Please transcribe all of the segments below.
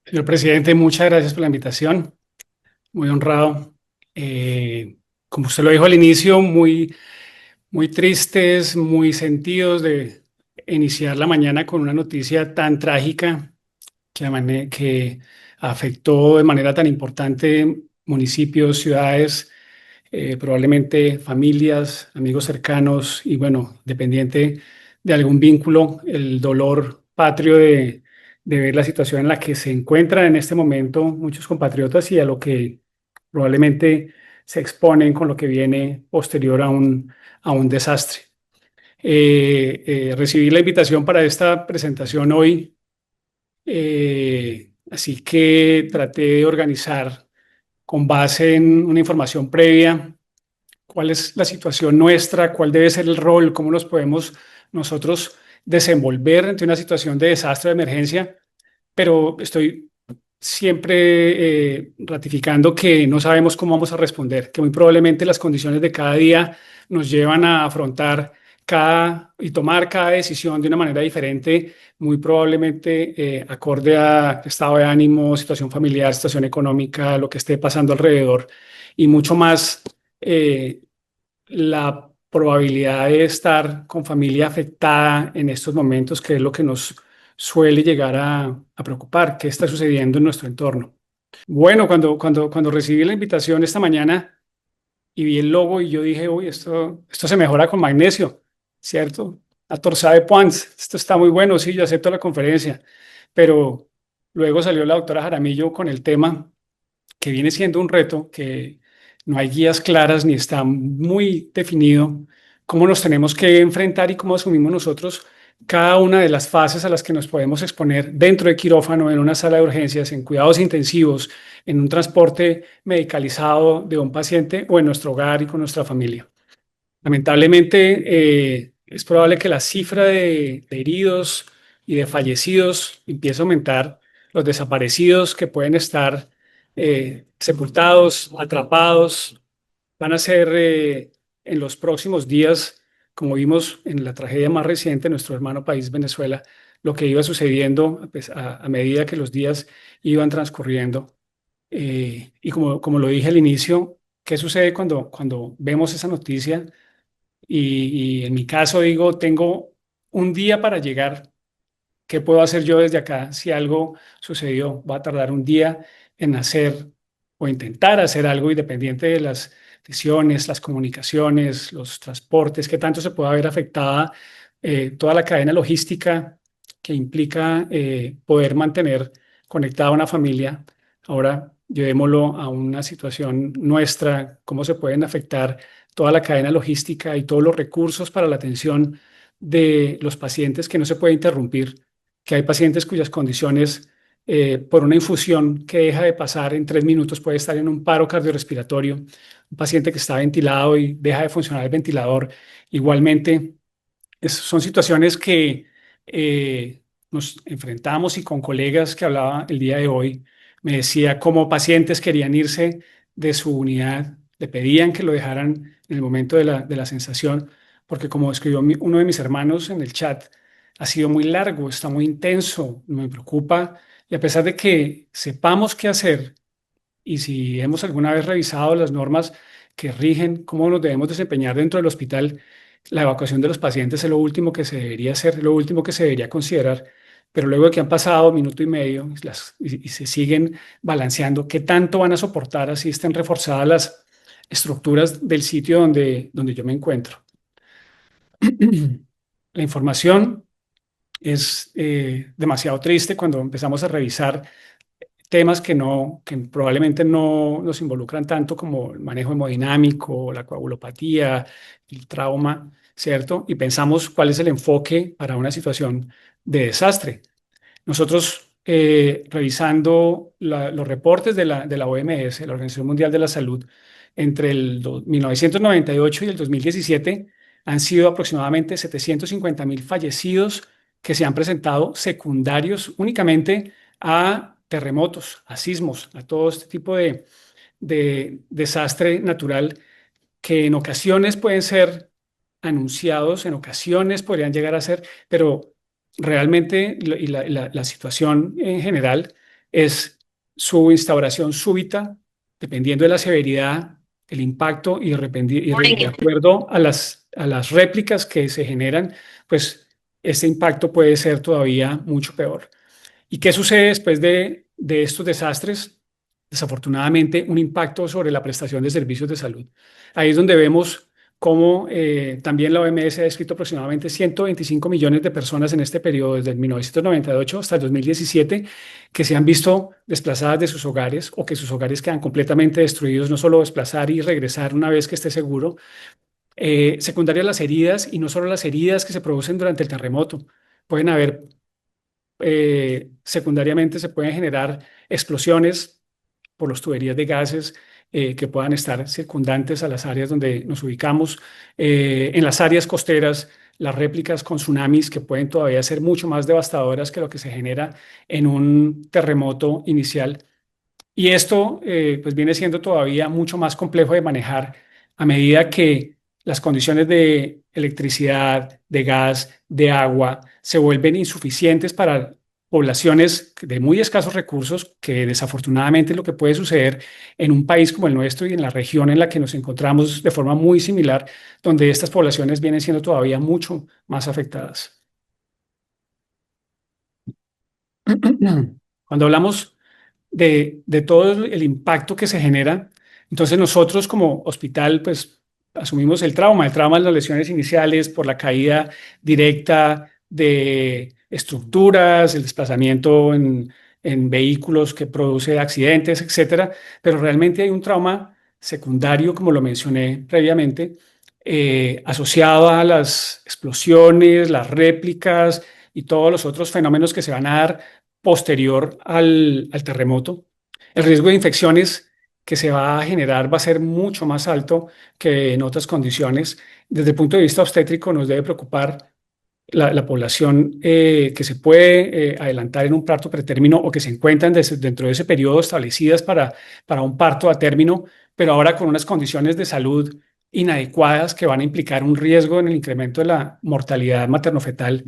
Señor presidente, muchas gracias por la invitación. Muy honrado. Como usted lo dijo al inicio, muy tristes, muy sentidos de iniciar la mañana con una noticia tan trágica que afectó de manera tan importante municipios, ciudades, probablemente familias, amigos cercanos y bueno, dependiente de algún vínculo, el dolor patrio de ver la situación en la que se encuentran en este momento muchos compatriotas y a lo que probablemente se exponen con lo que viene posterior a un desastre. Recibí la invitación para esta presentación hoy, así que traté de organizar con base en una información previa cuál es la situación nuestra, cuál debe ser el rol, cómo nos podemos nosotros desenvolver ante una situación de desastre o de emergencia, pero estoy siempre ratificando que no sabemos cómo vamos a responder, que muy probablemente las condiciones de cada día nos llevan a afrontar cada y tomar cada decisión de una manera diferente, muy probablemente acorde a estado de ánimo, situación familiar, situación económica, lo que esté pasando alrededor y mucho más. La probabilidad de estar con familia afectada en estos momentos, que es lo que nos suele llegar a preocupar, qué está sucediendo en nuestro entorno. Bueno, cuando recibí la invitación esta mañana y vi el logo y yo dije, uy, esto se mejora con magnesio, ¿cierto? A torsa de Points, esto está muy bueno, sí, yo acepto la conferencia, pero luego salió la doctora Jaramillo con el tema que viene siendo un reto, que no hay guías claras ni está muy definido cómo nos tenemos que enfrentar y cómo asumimos nosotros cada una de las fases a las que nos podemos exponer dentro de quirófano, en una sala de urgencias, en cuidados intensivos, en un transporte medicalizado de un paciente o en nuestro hogar y con nuestra familia. Lamentablemente, es probable que la cifra de heridos y de fallecidos empiece a aumentar, los desaparecidos que pueden estar sepultados, atrapados, van a ser en los próximos días, como vimos en la tragedia más reciente de nuestro hermano país, Venezuela, lo que iba sucediendo pues, a medida que los días iban transcurriendo. Y como lo dije al inicio, ¿qué sucede cuando vemos esa noticia? Y en mi caso digo, tengo un día para llegar. ¿Qué puedo hacer yo desde acá si algo sucedió? Va a tardar un día en hacer o intentar hacer algo independiente de las decisiones, las comunicaciones, los transportes, qué tanto se puede haber afectada toda la cadena logística que implica poder mantener conectada a una familia. Ahora, llevémoslo a una situación nuestra, cómo se pueden afectar toda la cadena logística y todos los recursos para la atención de los pacientes que no se puede interrumpir, que hay pacientes cuyas condiciones por una infusión que deja de pasar en 3 minutos puede estar en un paro cardiorrespiratorio, un paciente que está ventilado y deja de funcionar el ventilador. Igualmente, son situaciones que nos enfrentamos y con colegas que hablaba el día de hoy, me decía cómo pacientes querían irse de su unidad, le pedían que lo dejaran en el momento de la sensación, porque como escribió uno de mis hermanos en el chat, ha sido muy largo, está muy intenso, me preocupa, y a pesar de que sepamos qué hacer, y si hemos alguna vez revisado las normas que rigen cómo nos debemos desempeñar dentro del hospital, la evacuación de los pacientes es lo último que se debería hacer, lo último que se debería considerar. Pero luego de que han pasado minuto y medio y se siguen balanceando, ¿qué tanto van a soportar así estén reforzadas las estructuras del sitio donde yo me encuentro? La información es demasiado triste cuando empezamos a revisar temas que probablemente no nos involucran tanto como el manejo hemodinámico, la coagulopatía, el trauma, ¿cierto? Y pensamos cuál es el enfoque para una situación de desastre. Nosotros, revisando los reportes de la OMS, la Organización Mundial de la Salud, entre 1998 y el 2017 han sido aproximadamente 750.000 fallecidos que se han presentado secundarios únicamente a terremotos, a sismos, a todo este tipo de desastre natural que en ocasiones pueden ser anunciados, en ocasiones podrían llegar a ser, pero realmente la situación en general es su instauración súbita, dependiendo de la severidad, el impacto de acuerdo a las réplicas que se generan, pues este impacto puede ser todavía mucho peor. ¿Y qué sucede después de estos desastres? Desafortunadamente, un impacto sobre la prestación de servicios de salud. Ahí es donde vemos cómo también la OMS ha descrito aproximadamente 125 millones de personas en este periodo, desde el 1998 hasta el 2017, que se han visto desplazadas de sus hogares o que sus hogares quedan completamente destruidos, no solo desplazar y regresar una vez que esté seguro. Secundaria a las heridas, y no solo las heridas que se producen durante el terremoto. Pueden haber secundariamente se pueden generar explosiones por las tuberías de gases que puedan estar circundantes a las áreas donde nos ubicamos. En las áreas costeras, las réplicas con tsunamis que pueden todavía ser mucho más devastadoras que lo que se genera en un terremoto inicial. Y esto pues viene siendo todavía mucho más complejo de manejar a medida que las condiciones de electricidad, de gas, de agua se vuelven insuficientes para poblaciones de muy escasos recursos, que desafortunadamente es lo que puede suceder en un país como el nuestro y en la región en la que nos encontramos de forma muy similar, donde estas poblaciones vienen siendo todavía mucho más afectadas. Cuando hablamos de todo el impacto que se genera. Entonces nosotros como hospital pues asumimos el trauma de las lesiones iniciales por la caída directa de estructuras, el desplazamiento en vehículos que produce accidentes, etcétera, pero realmente hay un trauma secundario, como lo mencioné previamente, asociado a las explosiones, las réplicas y todos los otros fenómenos que se van a dar posterior al terremoto. El riesgo de infecciones que se va a generar va a ser mucho más alto que en otras condiciones. Desde el punto de vista obstétrico nos debe preocupar la población que se puede adelantar en un parto pretérmino o que se encuentran dentro de ese periodo establecidas para un parto a término, pero ahora con unas condiciones de salud inadecuadas que van a implicar un riesgo en el incremento de la mortalidad materno-fetal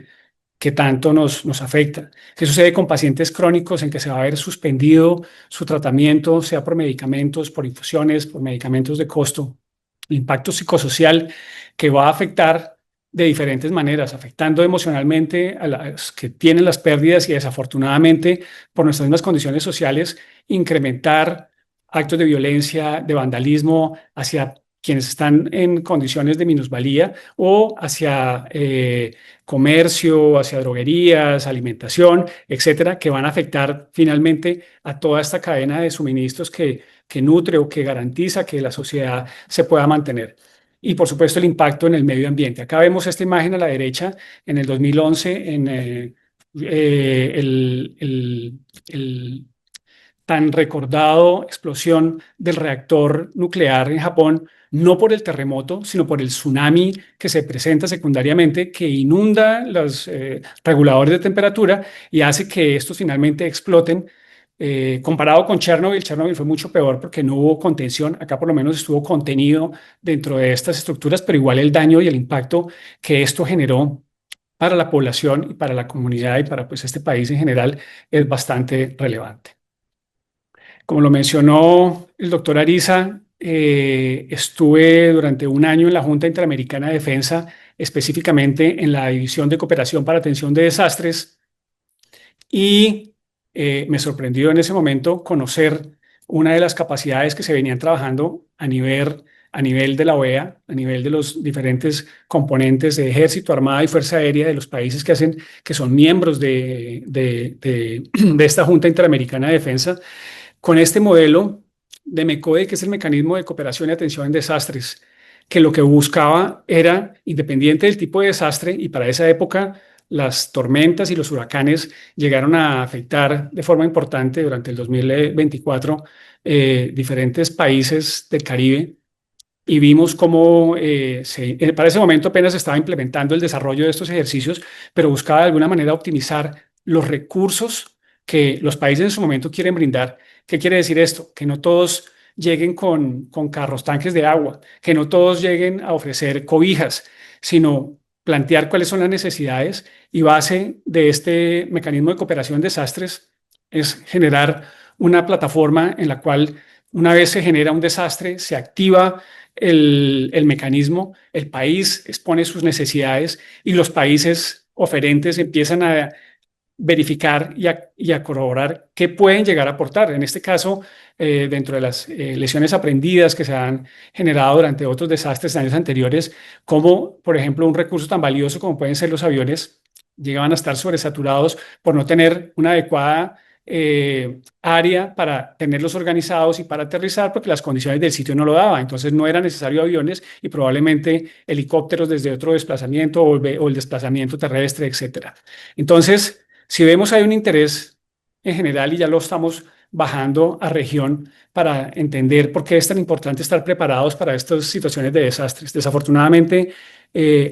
que tanto nos afecta. ¿Qué sucede con pacientes crónicos en que se va a ver suspendido su tratamiento, sea por medicamentos, por infusiones, por medicamentos de costo? El impacto psicosocial que va a afectar de diferentes maneras, afectando emocionalmente a los que tienen las pérdidas y desafortunadamente por nuestras mismas condiciones sociales, incrementar actos de violencia, de vandalismo hacia quienes están en condiciones de minusvalía o hacia comercio, hacia droguerías, alimentación, etcétera, que van a afectar finalmente a toda esta cadena de suministros que nutre o que garantiza que la sociedad se pueda mantener. Y por supuesto el impacto en el medio ambiente. Acá vemos esta imagen a la derecha en el 2011 en el tan recordado explosión del reactor nuclear en Japón, no por el terremoto, sino por el tsunami que se presenta secundariamente, que inunda los reguladores de temperatura y hace que estos finalmente exploten. Comparado con Chernobyl, Chernobyl fue mucho peor porque no hubo contención. Acá por lo menos estuvo contenido dentro de estas estructuras, pero igual el daño y el impacto que esto generó para la población y para la comunidad y para pues, este país en general es bastante relevante. Como lo mencionó el doctor Ariza, estuve durante un año en la Junta Interamericana de Defensa, específicamente en la División de Cooperación para Atención de Desastres, y me sorprendió en ese momento conocer una de las capacidades que se venían trabajando a nivel de la OEA, a nivel de los diferentes componentes de Ejército, Armada y Fuerza Aérea de los países que son miembros de esta Junta Interamericana de Defensa, con este modelo de MECODE, que es el Mecanismo de Cooperación y Atención en Desastres, que lo que buscaba era, independiente del tipo de desastre, y para esa época las tormentas y los huracanes llegaron a afectar de forma importante durante el 2024 diferentes países del Caribe. Y vimos cómo para ese momento apenas se estaba implementando el desarrollo de estos ejercicios, pero buscaba de alguna manera optimizar los recursos que los países en su momento quieren brindar. ¿Qué quiere decir esto? Que no todos lleguen con carros, tanques de agua, que no todos lleguen a ofrecer cobijas, sino plantear cuáles son las necesidades y base de este mecanismo de cooperación en desastres, es generar una plataforma en la cual una vez se genera un desastre, se activa el mecanismo, el país expone sus necesidades y los países oferentes empiezan a verificar y a corroborar qué pueden llegar a aportar. En este caso, dentro de las lesiones aprendidas que se han generado durante otros desastres de años anteriores, como por ejemplo un recurso tan valioso como pueden ser los aviones, llegaban a estar sobresaturados por no tener una adecuada área para tenerlos organizados y para aterrizar porque las condiciones del sitio no lo daban. Entonces no era necesario aviones y probablemente helicópteros desde otro desplazamiento o el desplazamiento terrestre, etcétera. Entonces, si vemos hay un interés en general y ya lo estamos bajando a región para entender por qué es tan importante estar preparados para estas situaciones de desastres. Desafortunadamente,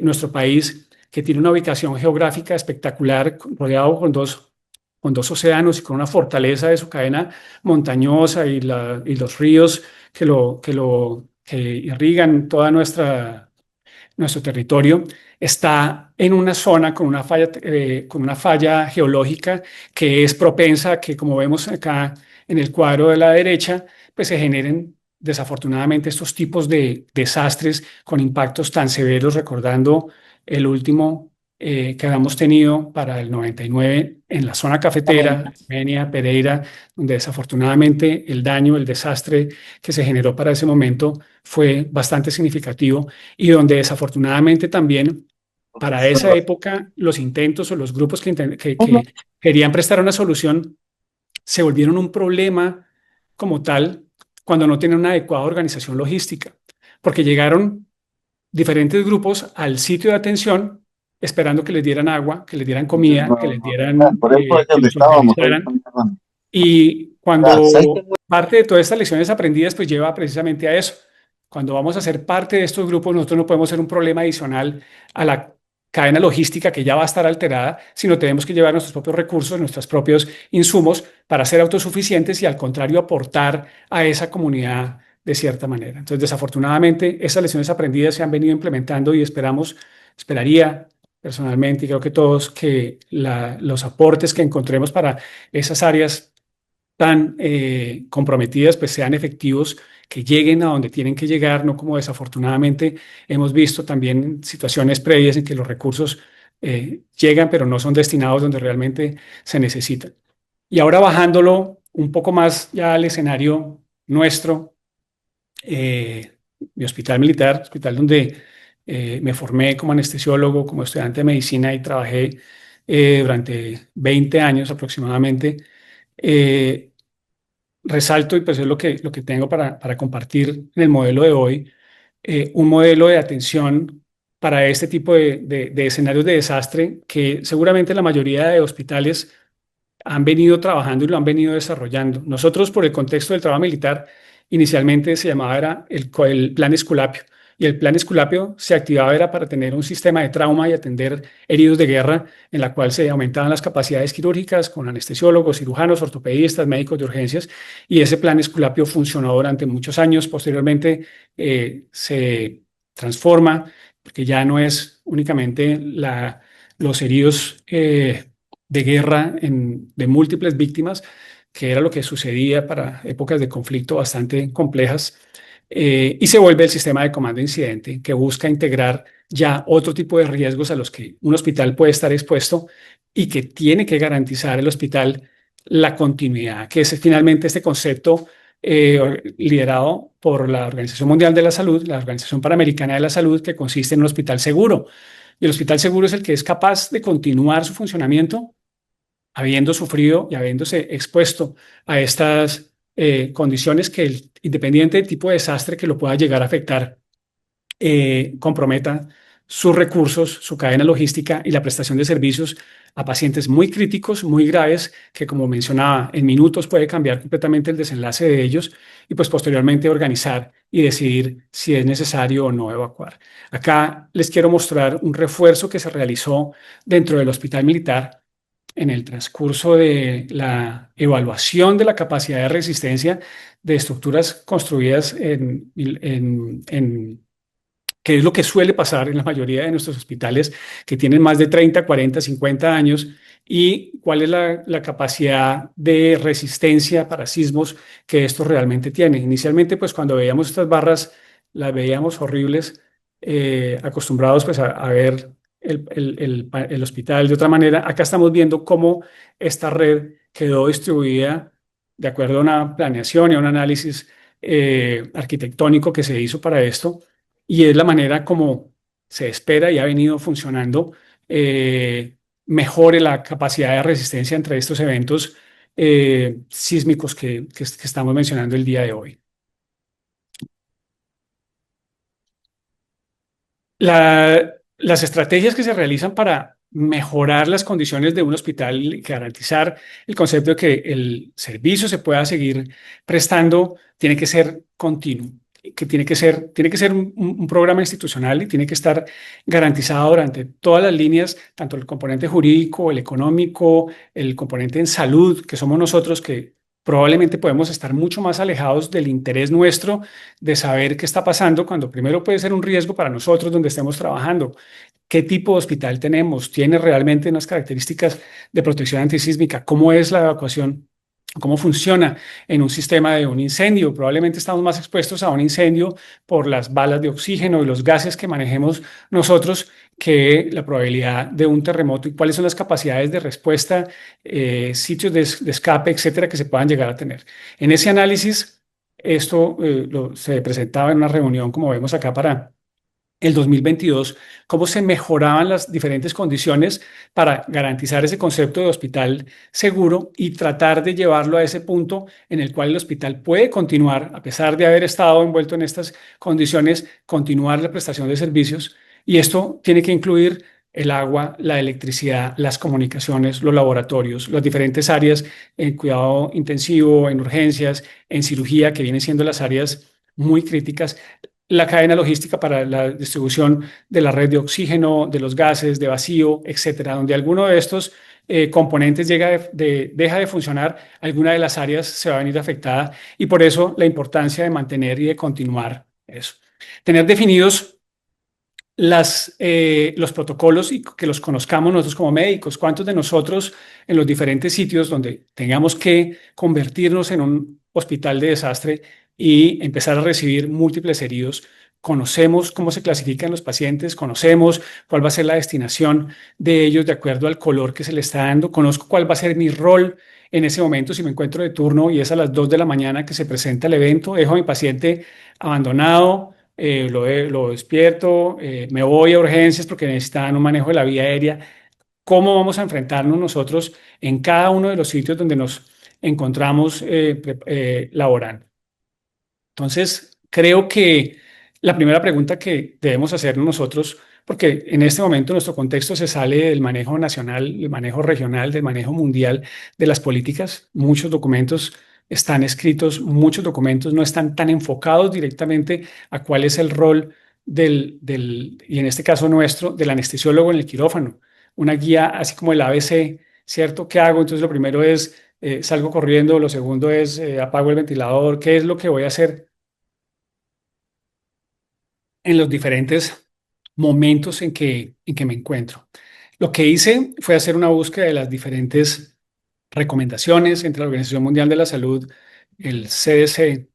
nuestro país, que tiene una ubicación geográfica espectacular, rodeado con dos océanos y con una fortaleza de su cadena montañosa y los ríos que irrigan toda nuestro territorio, está en una zona con una falla geológica que es propensa a que, como vemos acá en el cuadro de la derecha, pues se generen desafortunadamente estos tipos de desastres con impactos tan severos, recordando el último que habíamos tenido para el 99 en la zona cafetera, Armenia, Pereira, donde desafortunadamente el daño, el desastre que se generó para ese momento fue bastante significativo y donde desafortunadamente también para esa época los intentos o los grupos que querían prestar una solución se volvieron un problema como tal cuando no tenían una adecuada organización logística, porque llegaron diferentes grupos al sitio de atención esperando que les dieran agua, que les dieran comida, que les dieran, Por ahí fue que donde los estábamos, ahí organizaran. caminando. Y Ya, ¿sabes cuando qué? parte de todas estas lecciones aprendidas, pues lleva precisamente a eso. Cuando vamos a ser parte de estos grupos, nosotros no podemos ser un problema adicional a la cadena logística que ya va a estar alterada, sino tenemos que llevar nuestros propios recursos, nuestros propios insumos para ser autosuficientes y al contrario aportar a esa comunidad de cierta manera. Entonces, desafortunadamente, esas lecciones aprendidas se han venido implementando y esperaría personalmente y creo que todos que los aportes que encontremos para esas áreas tan comprometidas, pues sean efectivos, que lleguen a donde tienen que llegar, no como desafortunadamente hemos visto también situaciones previas en que los recursos llegan, pero no son destinados donde realmente se necesitan. Y ahora bajándolo un poco más ya al escenario nuestro, mi hospital militar, hospital donde me formé como anestesiólogo, como estudiante de medicina y trabajé durante 20 años aproximadamente. Eh, Resalto, y pues es lo que tengo para compartir en el modelo de hoy, un modelo de atención para este tipo de escenarios de desastre que seguramente la mayoría de hospitales han venido trabajando y lo han venido desarrollando. Nosotros, por el contexto del trabajo militar, inicialmente se llamaba era el plan Esculapio. Y el plan Esculapio se activaba era para tener un sistema de trauma y atender heridos de guerra en la cual se aumentaban las capacidades quirúrgicas con anestesiólogos, cirujanos, ortopedistas, médicos de urgencias. Y ese plan Esculapio funcionó durante muchos años. Posteriormente se transforma porque ya no es únicamente los heridos de guerra de múltiples víctimas, que era lo que sucedía para épocas de conflicto bastante complejas, y se vuelve el sistema de comando incidente que busca integrar ya otro tipo de riesgos a los que un hospital puede estar expuesto y que tiene que garantizar el hospital la continuidad, que es finalmente este concepto liderado por la Organización Mundial de la Salud, la Organización Panamericana de la Salud, que consiste en un hospital seguro. Y el hospital seguro es el que es capaz de continuar su funcionamiento habiendo sufrido y habiéndose expuesto a estas condiciones que, independiente del tipo de desastre que lo pueda llegar a afectar, comprometa sus recursos, su cadena logística y la prestación de servicios a pacientes muy críticos, muy graves, que como mencionaba, en minutos puede cambiar completamente el desenlace de ellos y pues posteriormente organizar y decidir si es necesario o no evacuar. Acá les quiero mostrar un refuerzo que se realizó dentro del Hospital Militar en el transcurso de la evaluación de la capacidad de resistencia de estructuras construidas que es lo que suele pasar en la mayoría de nuestros hospitales que tienen más de 30, 40, 50 años, y cuál es la capacidad de resistencia para sismos que esto realmente tiene. Inicialmente, pues cuando veíamos estas barras, las veíamos horribles, acostumbrados pues a ver el hospital de otra manera. Acá estamos viendo cómo esta red quedó distribuida de acuerdo a una planeación y a un análisis arquitectónico que se hizo para esto, y es la manera como se espera y ha venido funcionando. Mejore la capacidad de resistencia entre estos eventos sísmicos que estamos mencionando el día de hoy. Las estrategias que se realizan para mejorar las condiciones de un hospital y garantizar el concepto de que el servicio se pueda seguir prestando tiene que ser continuo, que tiene que ser un programa institucional y tiene que estar garantizado durante todas las líneas, tanto el componente jurídico, el económico, el componente en salud, que somos nosotros que probablemente podemos estar mucho más alejados del interés nuestro de saber qué está pasando, cuando primero puede ser un riesgo para nosotros donde estemos trabajando. ¿Qué tipo de hospital tenemos? ¿Tiene realmente unas características de protección antisísmica? ¿Cómo es la evacuación? ¿Cómo funciona en un sistema de un incendio? Probablemente estamos más expuestos a un incendio por las balas de oxígeno y los gases que manejemos nosotros que la probabilidad de un terremoto, y cuáles son las capacidades de respuesta, sitios de escape, etcétera, que se puedan llegar a tener. En ese análisis, esto se presentaba en una reunión, como vemos acá, para el 2022, cómo se mejoraban las diferentes condiciones para garantizar ese concepto de hospital seguro y tratar de llevarlo a ese punto en el cual el hospital puede continuar, a pesar de haber estado envuelto en estas condiciones, continuar la prestación de servicios. Y esto tiene que incluir el agua, la electricidad, las comunicaciones, los laboratorios, las diferentes áreas en cuidado intensivo, en urgencias, en cirugía, que vienen siendo las áreas muy críticas, la cadena logística para la distribución de la red de oxígeno, de los gases, de vacío, etcétera. Donde alguno de estos componentes deja de funcionar, alguna de las áreas se va a venir afectada, y por eso la importancia de mantener y de continuar eso. Tener definidos los protocolos y que los conozcamos nosotros como médicos. ¿Cuántos de nosotros en los diferentes sitios donde tengamos que convertirnos en un hospital de desastre y empezar a recibir múltiples heridos, conocemos cómo se clasifican los pacientes, conocemos cuál va a ser la destinación de ellos de acuerdo al color que se le está dando, conozco cuál va a ser mi rol en ese momento? Si me encuentro de turno y es a las 2 de la mañana que se presenta el evento, dejo a mi paciente abandonado, lo despierto, me voy a urgencias porque necesitan un manejo de la vía aérea. ¿Cómo vamos a enfrentarnos nosotros en cada uno de los sitios donde nos encontramos laborando? Entonces, creo que la primera pregunta que debemos hacernos nosotros, porque en este momento nuestro contexto se sale del manejo nacional, del manejo regional, del manejo mundial de las políticas. Muchos documentos están escritos, muchos documentos no están tan enfocados directamente a cuál es el rol y en este caso nuestro, del anestesiólogo en el quirófano. Una guía así como el ABC, ¿cierto? ¿Qué hago? Entonces, lo primero es salgo corriendo, lo segundo es apago el ventilador. ¿Qué es lo que voy a hacer en los diferentes momentos en que me encuentro? Lo que hice fue hacer una búsqueda de las diferentes recomendaciones entre la Organización Mundial de la Salud, el CDC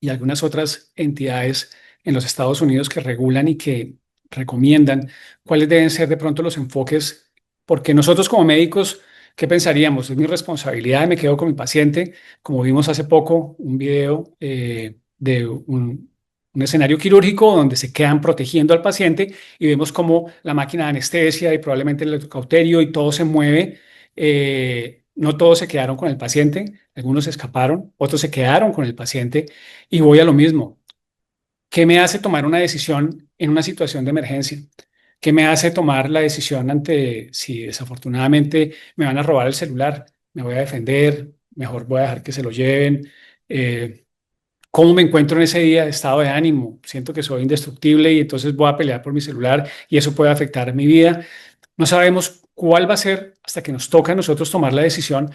y algunas otras entidades en los Estados Unidos que regulan y que recomiendan cuáles deben ser de pronto los enfoques, porque nosotros como médicos, ¿qué pensaríamos? Es mi responsabilidad, me quedo con mi paciente, como vimos hace poco un video de un escenario quirúrgico donde se quedan protegiendo al paciente y vemos cómo la máquina de anestesia y probablemente el electrocauterio y todo se mueve. No todos se quedaron con el paciente, algunos escaparon, otros se quedaron con el paciente, y voy a lo mismo. ¿Qué me hace tomar una decisión en una situación de emergencia? ¿Qué me hace tomar la decisión ante si desafortunadamente me van a robar el celular? ¿Me voy a defender? ¿Mejor voy a dejar que se lo lleven? Eh, ¿Cómo me encuentro en ese día de estado de ánimo? Siento que soy indestructible y entonces voy a pelear por mi celular y eso puede afectar mi vida. No sabemos cuál va a ser hasta que nos toca a nosotros tomar la decisión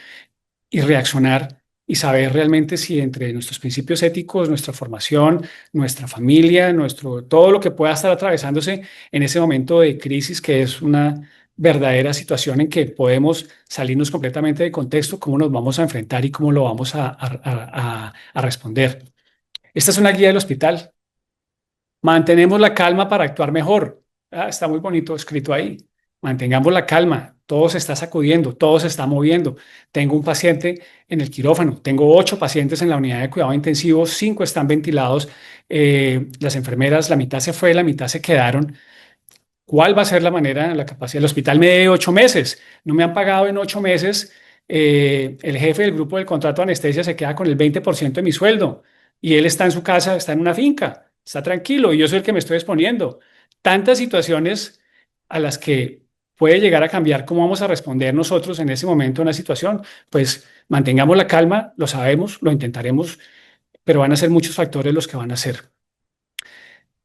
y reaccionar y saber realmente si entre nuestros principios éticos, nuestra formación, nuestra familia, todo lo que pueda estar atravesándose en ese momento de crisis, que es una verdadera situación en que podemos salirnos completamente de contexto, cómo nos vamos a enfrentar y cómo lo vamos a responder. Esta es una guía del hospital. Mantenemos la calma para actuar mejor. Ah, está muy bonito escrito ahí. Mantengamos la calma. Todo se está sacudiendo, todo se está moviendo. Tengo un paciente en el quirófano, tengo 8 pacientes en la unidad de cuidado intensivo, 5 están ventilados. Las enfermeras, la mitad se fue, la mitad se quedaron. ¿Cuál va a ser la manera, la capacidad? El hospital me debe 8 meses, no me han pagado en 8 meses. El jefe del grupo del contrato de anestesia se queda con el 20% de mi sueldo y él está en su casa, está en una finca, está tranquilo y yo soy el que me estoy exponiendo. Tantas situaciones a las que puede llegar a cambiar cómo vamos a responder nosotros en ese momento en la situación. Pues mantengamos la calma, lo sabemos, lo intentaremos, pero van a ser muchos factores los que van a ser.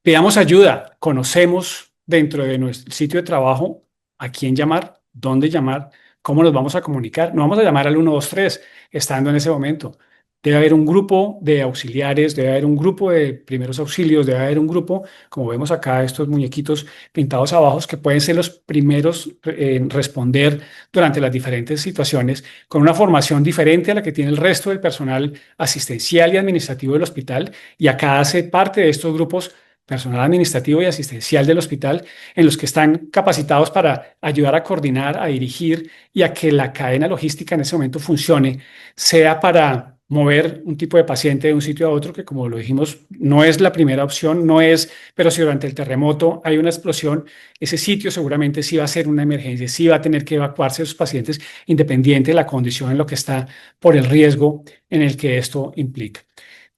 Pidamos ayuda, conocemos dentro de nuestro sitio de trabajo a quién llamar, dónde llamar, cómo nos vamos a comunicar. No vamos a llamar al 123 estando en ese momento. Debe haber un grupo de auxiliares, debe haber un grupo de primeros auxilios, debe haber un grupo, como vemos acá, estos muñequitos pintados abajo, que pueden ser los primeros en responder durante las diferentes situaciones, con una formación diferente a la que tiene el resto del personal asistencial y administrativo del hospital. Y acá hace parte de estos grupos personal administrativo y asistencial del hospital, en los que están capacitados para ayudar a coordinar, a dirigir y a que la cadena logística en ese momento funcione, sea para mover un tipo de paciente de un sitio a otro, que como lo dijimos, no es la primera opción, no es, pero si durante el terremoto hay una explosión, ese sitio seguramente sí va a ser una emergencia, sí va a tener que evacuarse esos pacientes, independiente de la condición en lo que está, por el riesgo en el que esto implica.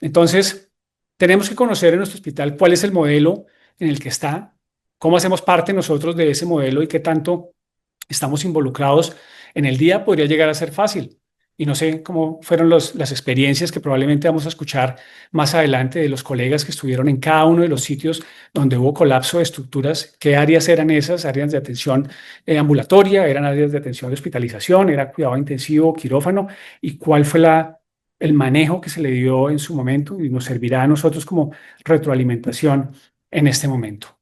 Entonces, tenemos que conocer en nuestro hospital cuál es el modelo en el que está, cómo hacemos parte nosotros de ese modelo y qué tanto estamos involucrados en el día. Podría llegar a ser fácil. Y no sé cómo fueron las experiencias que probablemente vamos a escuchar más adelante de los colegas que estuvieron en cada uno de los sitios donde hubo colapso de estructuras. ¿Qué áreas eran esas? Áreas de atención ambulatoria, eran áreas de atención de hospitalización, era cuidado intensivo, quirófano, y cuál fue el manejo que se le dio en su momento y nos servirá a nosotros como retroalimentación en este momento.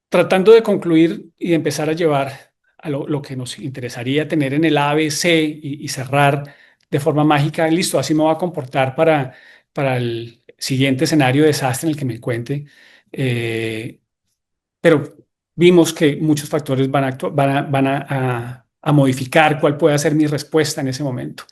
Tratando de concluir y de empezar a llevar a lo que nos interesaría tener en el ABC y cerrar de forma mágica, listo, así me voy a comportar para el siguiente escenario de desastre en el que me encuentre. Pero vimos que muchos factores van a modificar cuál puede ser mi respuesta en ese momento.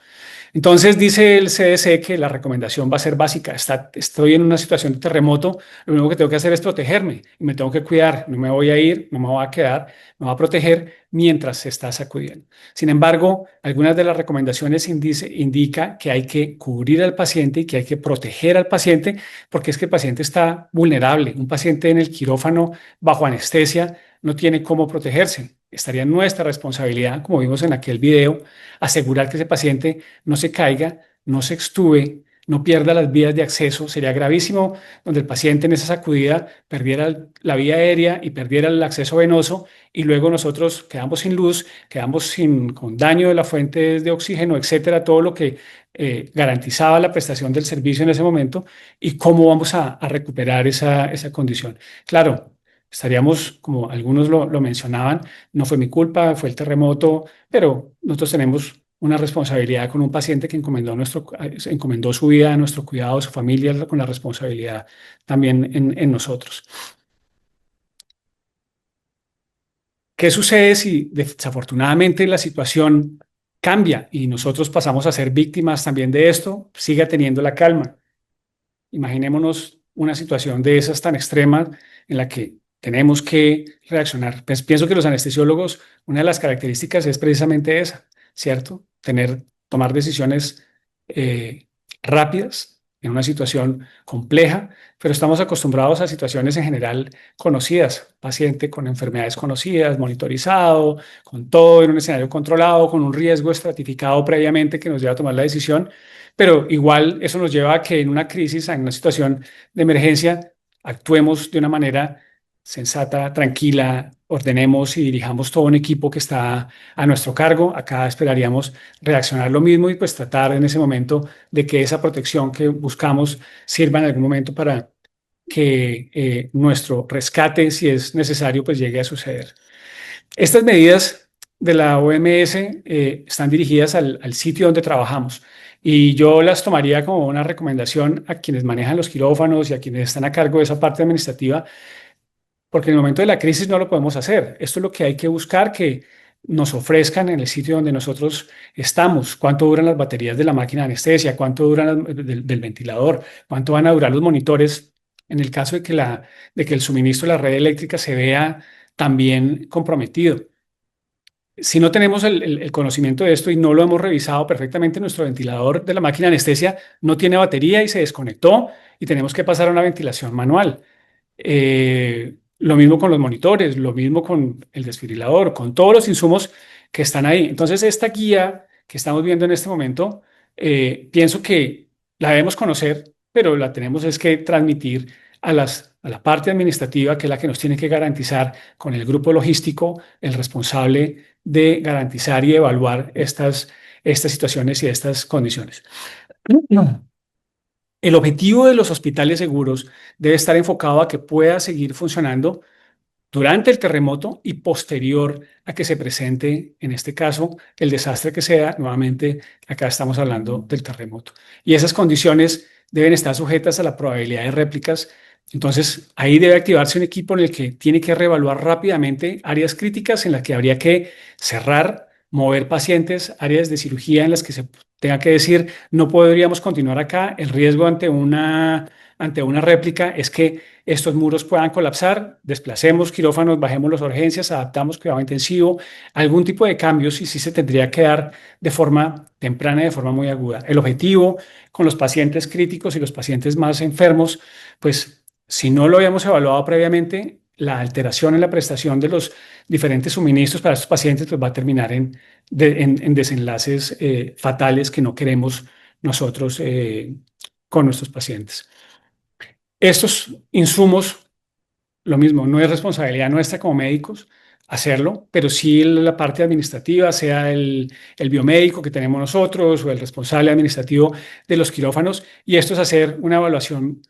Entonces dice el CDC que la recomendación va a ser básica. Estoy en una situación de terremoto, lo único que tengo que hacer es protegerme y me tengo que cuidar. No me voy a ir, no me voy a quedar, me voy a proteger mientras se está sacudiendo. Sin embargo, algunas de las recomendaciones indica que hay que cubrir al paciente y que hay que proteger al paciente, porque es que el paciente está vulnerable. Un paciente en el quirófano bajo anestesia no tiene cómo protegerse. Estaría en nuestra responsabilidad, como vimos en aquel video, asegurar que ese paciente no se caiga, no se extube, no pierda las vías de acceso. Sería gravísimo donde el paciente en esa sacudida perdiera la vía aérea y perdiera el acceso venoso y luego nosotros quedamos sin luz, quedamos con daño de las fuentes de oxígeno, etcétera, todo lo que garantizaba la prestación del servicio en ese momento y cómo vamos a recuperar esa condición. Claro, estaríamos, como algunos lo mencionaban, no fue mi culpa, fue el terremoto, pero nosotros tenemos una responsabilidad con un paciente que encomendó su vida a nuestro cuidado, su familia, con la responsabilidad también en nosotros. ¿Qué sucede si desafortunadamente la situación cambia y nosotros pasamos a ser víctimas también de esto? Siga teniendo la calma. Imaginémonos una situación de esas tan extremas en la que tenemos que reaccionar. Pues pienso que los anestesiólogos, una de las características es precisamente esa, ¿cierto? Tomar decisiones eh, rápidas en una situación compleja, pero estamos acostumbrados a situaciones en general conocidas, paciente con enfermedades conocidas, monitorizado, con todo en un escenario controlado, con un riesgo estratificado previamente que nos lleva a tomar la decisión, pero igual eso nos lleva a que en una crisis, en una situación de emergencia, actuemos de una manera sensata, tranquila, ordenemos y dirijamos todo un equipo que está a nuestro cargo. Acá esperaríamos reaccionar lo mismo y pues tratar en ese momento de que esa protección que buscamos sirva en algún momento para que nuestro rescate, si es necesario, pues llegue a suceder. Estas medidas de la OMS están dirigidas al sitio donde trabajamos y yo las tomaría como una recomendación a quienes manejan los quirófanos y a quienes están a cargo de esa parte administrativa, porque en el momento de la crisis no lo podemos hacer. Esto es lo que hay que buscar, que nos ofrezcan en el sitio donde nosotros estamos, cuánto duran las baterías de la máquina de anestesia, cuánto duran del ventilador, cuánto van a durar los monitores en el caso de que, de que el suministro de la red eléctrica se vea también comprometido. Si no tenemos el conocimiento de esto y no lo hemos revisado perfectamente, nuestro ventilador de la máquina de anestesia no tiene batería y se desconectó y tenemos que pasar a una ventilación manual. Lo mismo con los monitores, lo mismo con el desfibrilador, con todos los insumos que están ahí. Entonces, esta guía que estamos viendo en este momento, pienso que la debemos conocer, pero la tenemos es que transmitir a la parte administrativa, que es la que nos tiene que garantizar con el grupo logístico, el responsable de garantizar y evaluar estas situaciones y estas condiciones. No. El objetivo de los hospitales seguros debe estar enfocado a que pueda seguir funcionando durante el terremoto y posterior a que se presente, en este caso, el desastre que sea. Nuevamente, acá estamos hablando del terremoto. Y esas condiciones deben estar sujetas a la probabilidad de réplicas. Entonces, ahí debe activarse un equipo en el que tiene que reevaluar rápidamente áreas críticas en las que habría que cerrar, mover pacientes, áreas de cirugía en las que se tenga que decir, no podríamos continuar acá. El riesgo ante una réplica es que estos muros puedan colapsar, desplacemos quirófanos, bajemos las urgencias, adaptamos cuidado intensivo, algún tipo de cambios y sí se tendría que dar de forma temprana y de forma muy aguda. El objetivo con los pacientes críticos y los pacientes más enfermos, pues si no lo habíamos evaluado previamente, la alteración en la prestación de los diferentes suministros para estos pacientes pues va a terminar en desenlaces fatales que no queremos nosotros con nuestros pacientes. Estos insumos, lo mismo, no es responsabilidad nuestra como médicos hacerlo, pero sí la parte administrativa, sea el biomédico que tenemos nosotros o el responsable administrativo de los quirófanos, y esto es hacer una evaluación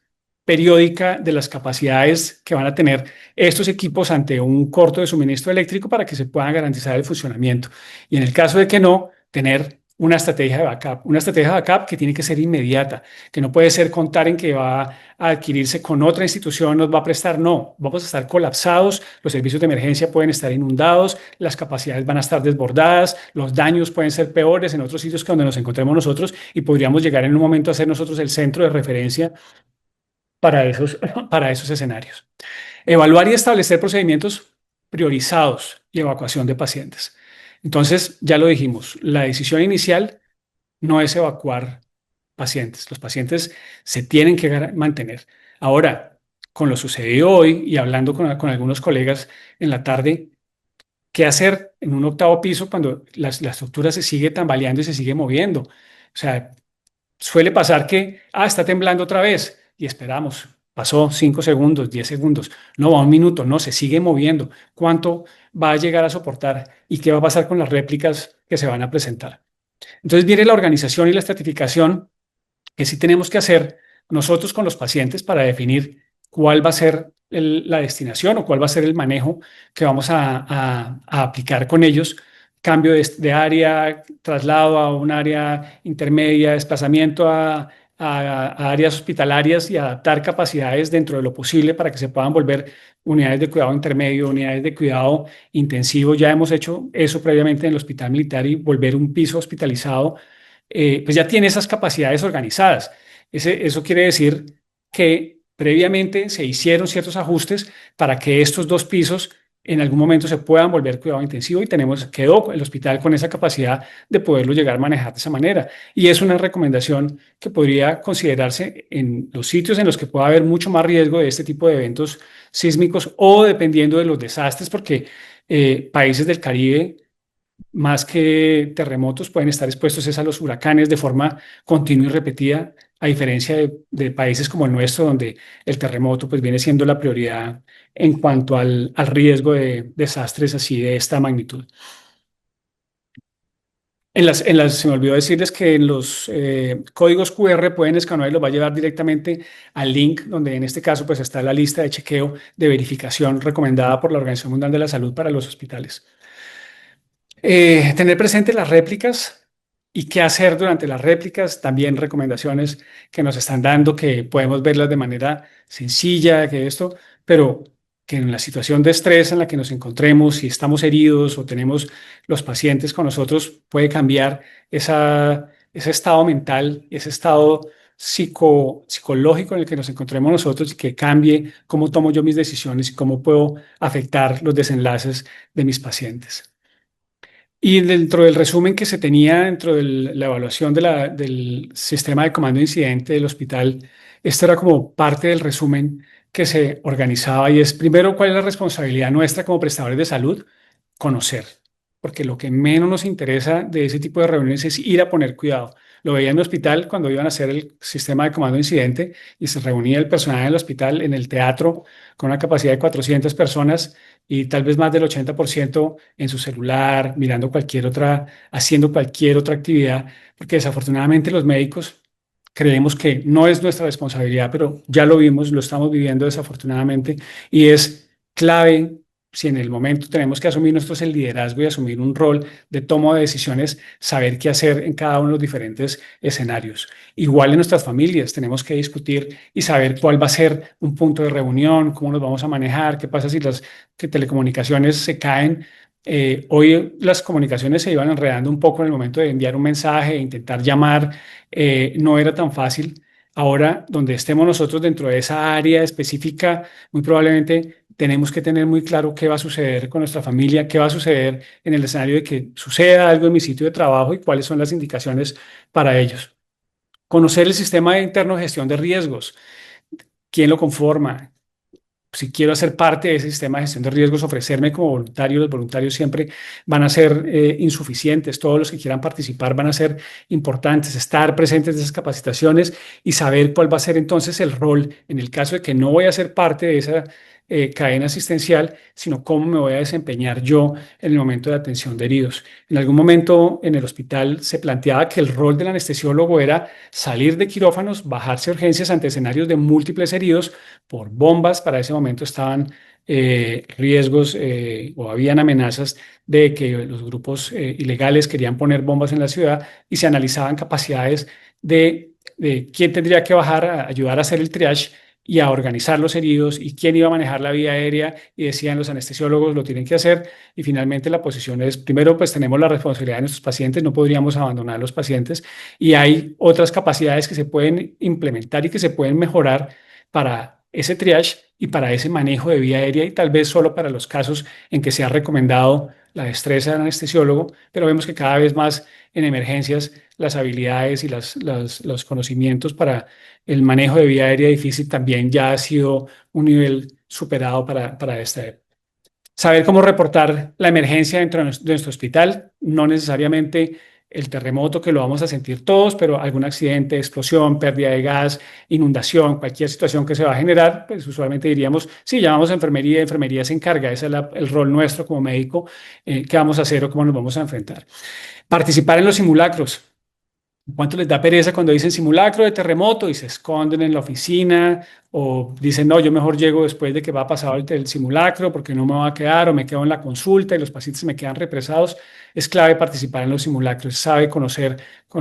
periódica de las capacidades que van a tener estos equipos ante un corto de suministro eléctrico para que se pueda garantizar el funcionamiento. Y en el caso de que no, tener una estrategia de backup que tiene que ser inmediata, que no puede ser contar en que va a adquirirse con otra institución, nos va a prestar, no, vamos a estar colapsados, los servicios de emergencia pueden estar inundados, las capacidades van a estar desbordadas, los daños pueden ser peores en otros sitios que donde nos encontremos nosotros y podríamos llegar en un momento a ser nosotros el centro de referencia para para esos escenarios. Evaluar y establecer procedimientos priorizados y evacuación de pacientes. Entonces, ya lo dijimos, la decisión inicial no es evacuar pacientes. Los pacientes se tienen que mantener. Ahora, con lo sucedido hoy y hablando con algunos colegas en la tarde, ¿qué hacer en un octavo piso cuando la estructura se sigue tambaleando y se sigue moviendo? O sea, suele pasar que, está temblando otra vez y esperamos. Pasó 5 segundos, 10 segundos, no va un minuto, no, se sigue moviendo. ¿Cuánto va a llegar a soportar y qué va a pasar con las réplicas que se van a presentar? Entonces viene la organización y la estratificación que sí tenemos que hacer nosotros con los pacientes para definir cuál va a ser la destinación o cuál va a ser el manejo que vamos a aplicar con ellos. Cambio de área, traslado a un área intermedia, desplazamiento a áreas hospitalarias y adaptar capacidades dentro de lo posible para que se puedan volver unidades de cuidado intermedio, unidades de cuidado intensivo. Ya hemos hecho eso previamente en el hospital militar y volver un piso hospitalizado pues ya tiene esas capacidades organizadas. Eso quiere decir que previamente se hicieron ciertos ajustes para que estos dos pisos en algún momento se puedan volver cuidado intensivo y quedó el hospital con esa capacidad de poderlo llegar a manejar de esa manera. Y es una recomendación que podría considerarse en los sitios en los que pueda haber mucho más riesgo de este tipo de eventos sísmicos o dependiendo de los desastres, porque países del Caribe más que terremotos pueden estar expuestos a los huracanes de forma continua y repetida. a diferencia de países como el nuestro, donde el terremoto pues viene siendo la prioridad en cuanto al riesgo de desastres así de esta magnitud. Se me olvidó decirles que en los códigos QR pueden escanear y los va a llevar directamente al link donde en este caso pues está la lista de chequeo de verificación recomendada por la Organización Mundial de la Salud para los hospitales. Tener presente las réplicas y qué hacer durante las réplicas, también recomendaciones que nos están dando, que podemos verlas de manera sencilla, que esto, pero que en la situación de estrés en la que nos encontremos, si estamos heridos o tenemos los pacientes con nosotros, puede cambiar ese estado mental, ese estado psicológico en el que nos encontremos nosotros y que cambie cómo tomo yo mis decisiones y cómo puedo afectar los desenlaces de mis pacientes. Y dentro del resumen que se tenía dentro de la evaluación del sistema de comando de incidente del hospital, esto era como parte del resumen que se organizaba y es primero cuál es la responsabilidad nuestra como prestadores de salud, conocer, porque lo que menos nos interesa de ese tipo de reuniones es ir a poner cuidado. Lo veía en el hospital cuando iban a hacer el sistema de comando de incidente y se reunía el personal del hospital en el teatro con una capacidad de 400 personas y tal vez más del 80% en su celular, mirando cualquier otra, haciendo cualquier otra actividad, porque desafortunadamente los médicos creemos que no es nuestra responsabilidad, pero ya lo vimos, lo estamos viviendo desafortunadamente y es clave. Si en el momento tenemos que asumir nosotros el liderazgo y asumir un rol de toma de decisiones, saber qué hacer en cada uno de los diferentes escenarios. Igual en nuestras familias tenemos que discutir y saber cuál va a ser un punto de reunión, cómo nos vamos a manejar, qué pasa si las telecomunicaciones se caen. Hoy las comunicaciones se iban enredando un poco en el momento de enviar un mensaje, e intentar llamar, no era tan fácil. Ahora, donde estemos nosotros dentro de esa área específica, muy probablemente tenemos que tener muy claro qué va a suceder con nuestra familia, qué va a suceder en el escenario de que suceda algo en mi sitio de trabajo y cuáles son las indicaciones para ellos. Conocer el sistema interno de gestión de riesgos, quién lo conforma, si quiero hacer parte de ese sistema de gestión de riesgos, ofrecerme como voluntario, los voluntarios siempre van a ser insuficientes, todos los que quieran participar van a ser importantes, estar presentes en esas capacitaciones y saber cuál va a ser entonces el rol en el caso de que no voy a ser parte de esa cadena asistencial, sino cómo me voy a desempeñar yo en el momento de atención de heridos. En algún momento en el hospital se planteaba que el rol del anestesiólogo era salir de quirófanos, bajarse a urgencias ante escenarios de múltiples heridos por bombas. Para ese momento estaban riesgos o habían amenazas de que los grupos ilegales querían poner bombas en la ciudad y se analizaban capacidades de quién tendría que bajar a ayudar a hacer el triage y a organizar los heridos y quién iba a manejar la vía aérea y decían los anestesiólogos lo tienen que hacer y finalmente la posición es primero pues tenemos la responsabilidad de nuestros pacientes, no podríamos abandonar a los pacientes y hay otras capacidades que se pueden implementar y que se pueden mejorar para ese triage y para ese manejo de vía aérea y tal vez solo para los casos en que se ha recomendado la destreza del anestesiólogo, pero vemos que cada vez más en emergencias las habilidades y los conocimientos para el manejo de vía aérea difícil también ya ha sido un nivel superado para esta época. Saber cómo reportar la emergencia dentro de nuestro hospital, no necesariamente el terremoto que lo vamos a sentir todos, pero algún accidente, explosión, pérdida de gas, inundación, cualquier situación que se va a generar, pues usualmente diríamos, sí, llamamos a enfermería, enfermería se encarga, ese es el rol nuestro como médico, qué vamos a hacer o cómo nos vamos a enfrentar. Participar en los simulacros. ¿Cuánto les da pereza cuando dicen simulacro de terremoto y se esconden en la oficina o dicen, no, yo mejor llego después de que va a pasar el simulacro porque no me va a quedar o me quedo en la consulta y los pacientes me quedan represados? Es clave participar en los simulacros, sabe conocer,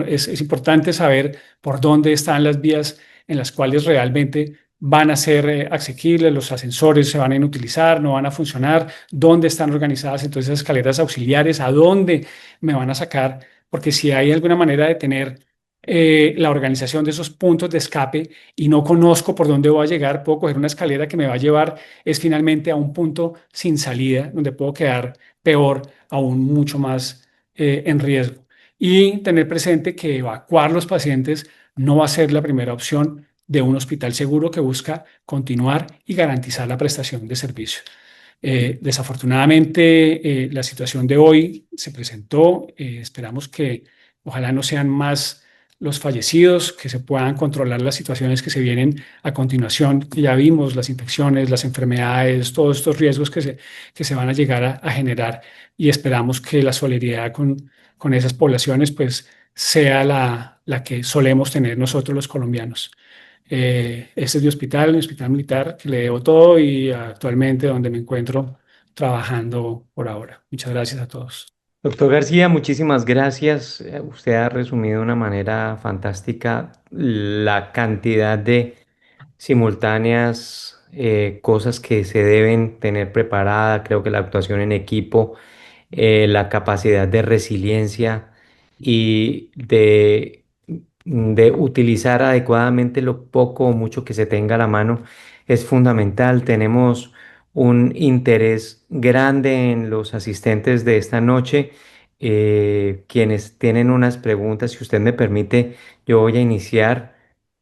es importante saber por dónde están las vías en las cuales realmente van a ser asequibles, los ascensores se van a inutilizar, no van a funcionar, dónde están organizadas entonces esas escaleras auxiliares, a dónde me van a sacar, porque si hay alguna manera de tener la organización de esos puntos de escape y no conozco por dónde voy a llegar, puedo coger una escalera que me va a llevar es finalmente a un punto sin salida, donde puedo quedar peor, aún mucho más en riesgo. Y tener presente que evacuar los pacientes no va a ser la primera opción de un hospital seguro que busca continuar y garantizar la prestación de servicio. Desafortunadamente, la situación de hoy se presentó. Esperamos que ojalá no sean más los fallecidos, que se puedan controlar las situaciones que se vienen a continuación, que ya vimos, las infecciones, las enfermedades, todos estos riesgos que se van a llegar a generar y esperamos que la solidaridad con esas poblaciones pues sea la que solemos tener nosotros los colombianos. Este es mi hospital militar, que le debo todo y actualmente donde me encuentro trabajando por ahora. Muchas gracias a todos. Doctor García, muchísimas gracias. Usted ha resumido de una manera fantástica la cantidad de simultáneas cosas que se deben tener preparada. Creo que la actuación en equipo, la capacidad de resiliencia y de utilizar adecuadamente lo poco o mucho que se tenga a la mano es fundamental. Tenemos un interés grande en los asistentes de esta noche, quienes tienen unas preguntas. Si usted me permite, yo voy a iniciar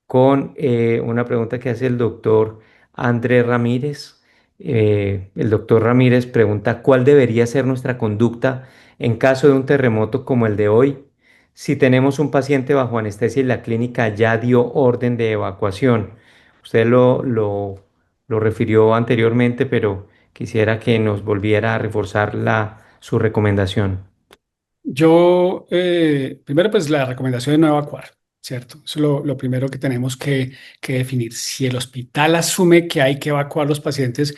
con una pregunta que hace el doctor Andrés Ramírez. El doctor Ramírez pregunta, ¿cuál debería ser nuestra conducta en caso de un terremoto como el de hoy? Si tenemos un paciente bajo anestesia y la clínica ya dio orden de evacuación. Usted lo refirió anteriormente, pero quisiera que nos volviera a reforzar su recomendación. Yo, primero, pues la recomendación es no evacuar, ¿cierto? Eso es lo primero que tenemos que definir. Si el hospital asume que hay que evacuar los pacientes,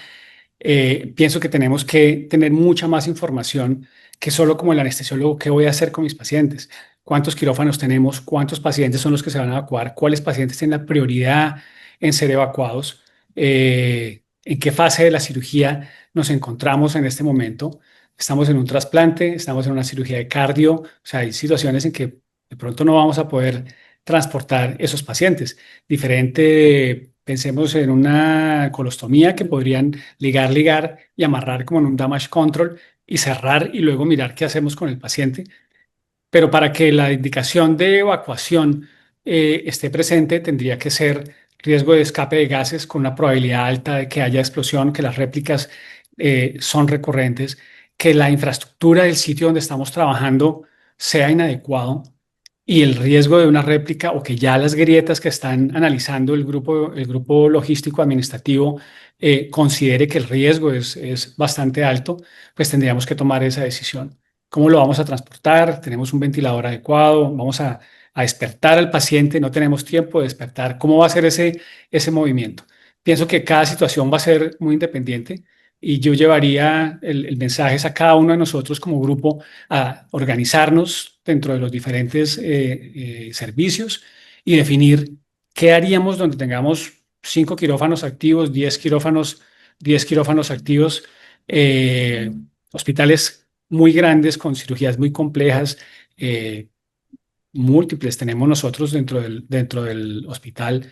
pienso que tenemos que tener mucha más información que solo como el anestesiólogo, ¿qué voy a hacer con mis pacientes? ¿Cuántos quirófanos tenemos? ¿Cuántos pacientes son los que se van a evacuar? ¿Cuáles pacientes tienen la prioridad en ser evacuados? ¿En qué fase de la cirugía nos encontramos en este momento? Estamos en un trasplante, estamos en una cirugía de cardio, o sea, hay situaciones en que de pronto no vamos a poder transportar esos pacientes. Diferente, pensemos en una colostomía que podrían ligar y amarrar como en un damage control y cerrar y luego mirar qué hacemos con el paciente. Pero para que la indicación de evacuación esté presente, tendría que ser riesgo de escape de gases con una probabilidad alta de que haya explosión, que las réplicas son recurrentes, que la infraestructura del sitio donde estamos trabajando sea inadecuado y el riesgo de una réplica o que ya las grietas que están analizando el grupo logístico administrativo considere que el riesgo es bastante alto, pues tendríamos que tomar esa decisión. ¿Cómo lo vamos a transportar? ¿Tenemos un ventilador adecuado? ¿Vamos a despertar al paciente? No tenemos tiempo de despertar. ¿Cómo va a ser ese movimiento? Pienso que cada situación va a ser muy independiente y yo llevaría el mensaje a cada uno de nosotros como grupo a organizarnos dentro de los diferentes servicios y definir qué haríamos donde tengamos 5 quirófanos activos, 10 quirófanos activos, eh, hospitales muy grandes con cirugías muy complejas, eh, múltiples tenemos nosotros dentro del hospital,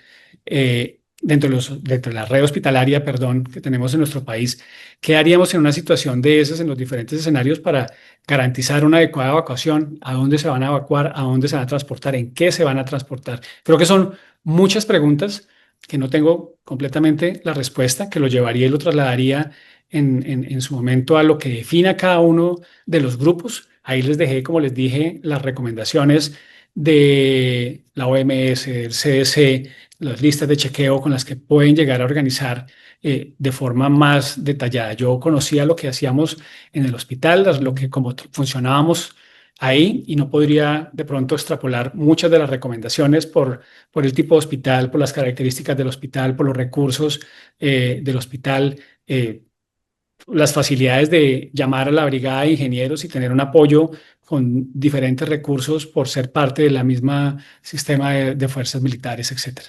dentro de la red hospitalaria, perdón, que tenemos en nuestro país. ¿Qué haríamos en una situación de esas en los diferentes escenarios para garantizar una adecuada evacuación? ¿A dónde se van a evacuar? ¿A dónde se van a transportar? ¿En qué se van a transportar? Creo que son muchas preguntas que no tengo completamente la respuesta, que lo llevaría y lo trasladaría en su momento a lo que defina cada uno de los grupos. Ahí les dejé, como les dije, las recomendaciones de la OMS, el CDC, las listas de chequeo con las que pueden llegar a organizar de forma más detallada. Yo conocía lo que hacíamos en el hospital, lo que como funcionábamos ahí y no podría de pronto extrapolar muchas de las recomendaciones por el tipo de hospital, por las características del hospital, por los recursos del hospital. Las facilidades de llamar a la brigada de ingenieros y tener un apoyo con diferentes recursos por ser parte de la misma sistema de fuerzas militares, etcétera.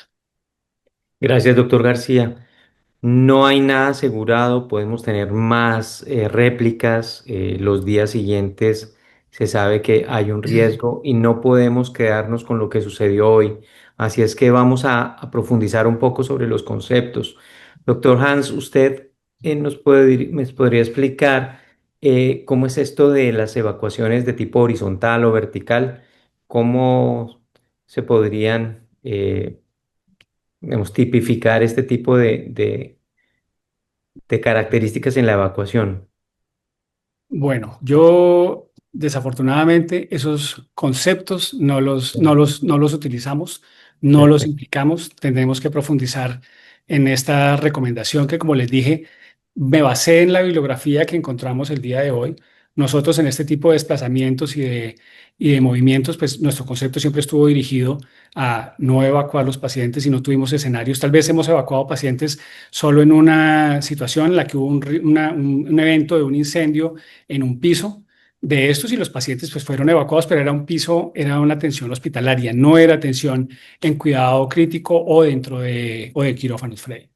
Gracias, doctor García. No hay nada asegurado, podemos tener más réplicas los días siguientes. Se sabe que hay un riesgo y no podemos quedarnos con lo que sucedió hoy. Así es que vamos a profundizar un poco sobre los conceptos. Doctor Hans, usted nos podría explicar cómo es esto de las evacuaciones de tipo horizontal o vertical, cómo se podrían, digamos, tipificar este tipo de características en la evacuación. Bueno, yo Desafortunadamente, esos conceptos no los utilizamos, no los Perfecto. implicamos. Tendremos que profundizar en esta recomendación que, como les dije, me basé en la bibliografía que encontramos el día de hoy. Nosotros en este tipo de desplazamientos y de movimientos, pues nuestro concepto siempre estuvo dirigido a no evacuar los pacientes y no tuvimos escenarios. Tal vez hemos evacuado pacientes solo en una situación en la que hubo un evento de un incendio en un piso de estos y los pacientes pues fueron evacuados, pero era un piso, era una atención hospitalaria, no era atención en cuidado crítico o dentro de quirófanos, Freddy.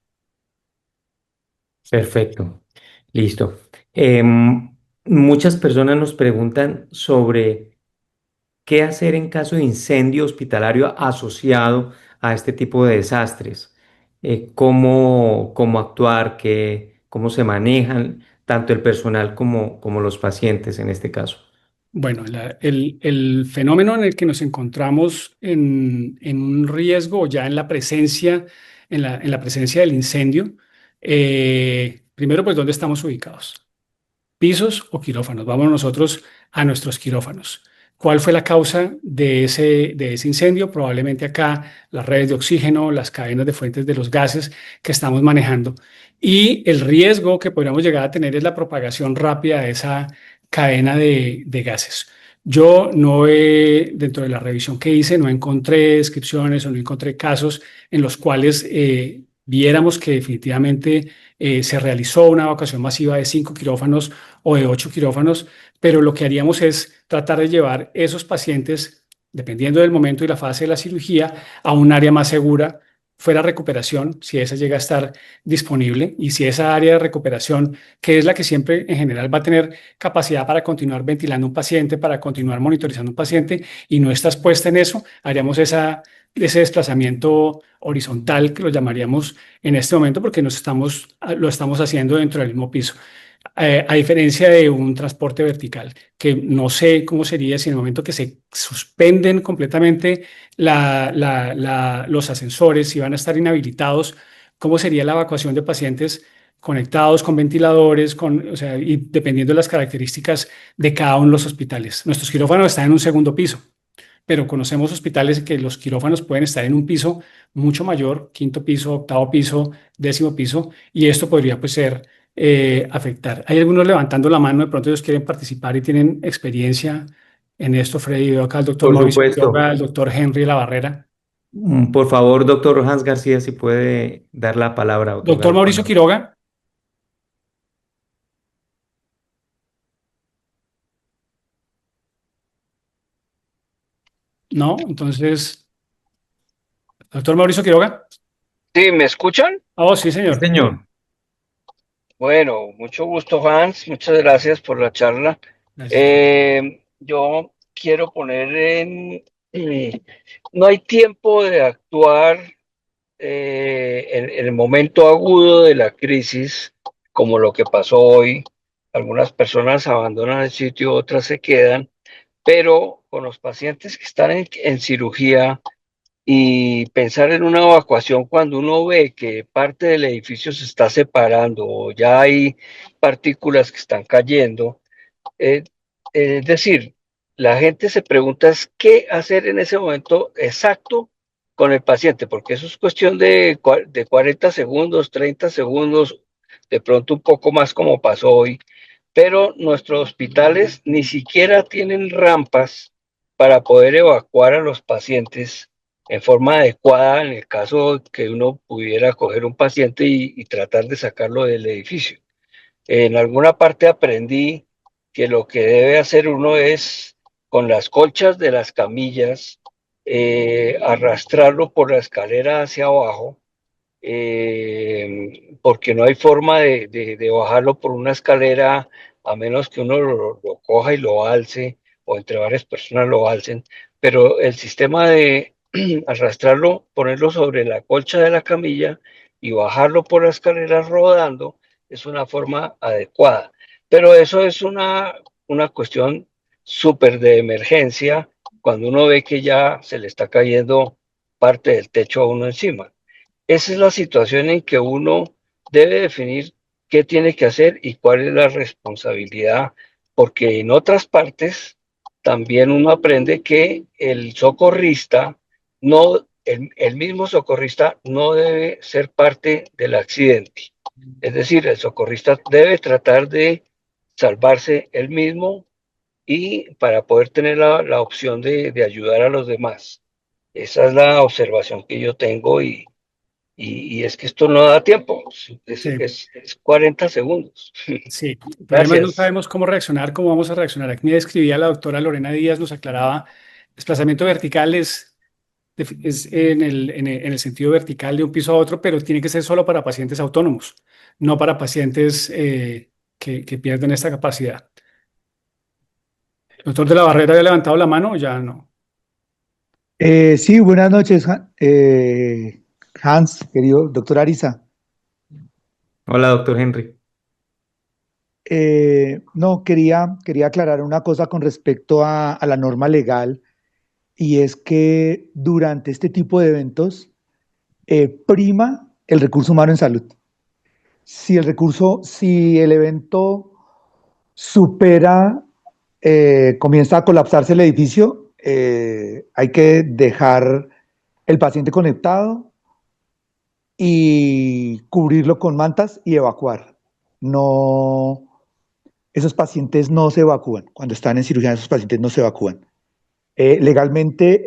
Perfecto. Listo. Muchas personas nos preguntan sobre qué hacer en caso de incendio hospitalario asociado a este tipo de desastres. Cómo actuar, cómo se manejan tanto el personal como los pacientes en este caso. Bueno, el fenómeno en el que nos encontramos en un riesgo o ya en la presencia, en la presencia del incendio, primero pues, ¿dónde estamos ubicados? ¿Pisos o quirófanos? Vamos nosotros a nuestros quirófanos. ¿Cuál fue la causa de ese incendio? Probablemente acá las redes de oxígeno, las cadenas de fuentes de los gases que estamos manejando. Y el riesgo que podríamos llegar a tener es la propagación rápida de esa cadena de gases. Yo no dentro de la revisión que hice, no encontré descripciones o no encontré casos en los cuales viéramos que definitivamente se realizó una evacuación masiva de 5 quirófanos o de 8 quirófanos, pero lo que haríamos es tratar de llevar esos pacientes, dependiendo del momento y la fase de la cirugía, a un área más segura, fuera recuperación, si esa llega a estar disponible, y si esa área de recuperación, que es la que siempre en general va a tener capacidad para continuar ventilando un paciente, para continuar monitorizando un paciente, y no estás puesta en eso, haríamos ese desplazamiento horizontal, que lo llamaríamos en este momento, porque lo estamos haciendo dentro del mismo piso. A diferencia de un transporte vertical, que no sé cómo sería si en el momento que se suspenden completamente los ascensores, si van a estar inhabilitados, cómo sería la evacuación de pacientes conectados con ventiladores, o sea, y dependiendo de las características de cada uno de los hospitales. Nuestros quirófanos están en un segundo piso, pero conocemos hospitales que los quirófanos pueden estar en un piso mucho mayor, quinto piso, octavo piso, décimo piso, y esto podría pues ser afectar. Hay algunos levantando la mano, de pronto ellos quieren participar y tienen experiencia en esto, Freddy. Veo acá al doctor Por Mauricio Quiroga, supuesto. al doctor Henry de la Barrera. Por favor, doctor Hans García, si puede dar la palabra, otorgar Doctor la Mauricio palabra. Quiroga, no, entonces, doctor Mauricio Quiroga. Sí, ¿me escuchan? Oh, sí, Sí, señor. señor. Bueno, mucho gusto, Hans. Muchas gracias por la charla. Gracias. Yo quiero poner no hay tiempo de actuar en el momento agudo de la crisis, como lo que pasó hoy. Algunas personas abandonan el sitio, otras se quedan, pero con los pacientes que están en cirugía, y pensar en una evacuación cuando uno ve que parte del edificio se está separando o ya hay partículas que están cayendo, eh, es decir, la gente se pregunta es qué hacer en ese momento exacto con el paciente, porque eso es cuestión de 40 segundos, 30 segundos, de pronto un poco más como pasó hoy, pero nuestros hospitales ni siquiera tienen rampas para poder evacuar a los pacientes en forma adecuada en el caso que uno pudiera coger un paciente y tratar de sacarlo del edificio. En alguna parte aprendí que lo que debe hacer uno es, con las colchas de las camillas, arrastrarlo por la escalera hacia abajo, porque no hay forma de bajarlo por una escalera a menos que uno lo coja y lo alce, o entre varias personas lo alcen, pero el sistema de arrastrarlo, ponerlo sobre la colcha de la camilla y bajarlo por la escalera rodando es una forma adecuada. Pero eso es una cuestión súper de emergencia cuando uno ve que ya se le está cayendo parte del techo a uno encima. Esa es la situación en que uno debe definir qué tiene que hacer y cuál es la responsabilidad porque en otras partes también uno aprende que el socorrista, no, el mismo socorrista no debe ser parte del accidente. Es decir, el socorrista debe tratar de salvarse él mismo y para poder tener la opción de ayudar a los demás. Esa es la observación que yo tengo y es que esto no da tiempo, Sí, es 40 segundos. sí. El problema es no Gracias. sabemos cómo reaccionar, cómo vamos a reaccionar. Aquí me describía la doctora Lorena Díaz, nos aclaraba, desplazamiento vertical es en el sentido vertical de un piso a otro, pero tiene que ser solo para pacientes autónomos, no para pacientes que pierden esta capacidad. ¿El doctor de la Barrera había levantado la mano o ya no? Sí, buenas noches, Hans, querido doctor Ariza. Hola, doctor Henry. No, quería aclarar una cosa con respecto a la norma legal, y es que durante este tipo de eventos prima el recurso humano en salud. Si el evento supera, comienza a colapsarse el edificio, hay que dejar el paciente conectado y cubrirlo con mantas y evacuar. No, esos pacientes no se evacúan. Cuando están en cirugía, esos pacientes no se evacúan. Legalmente,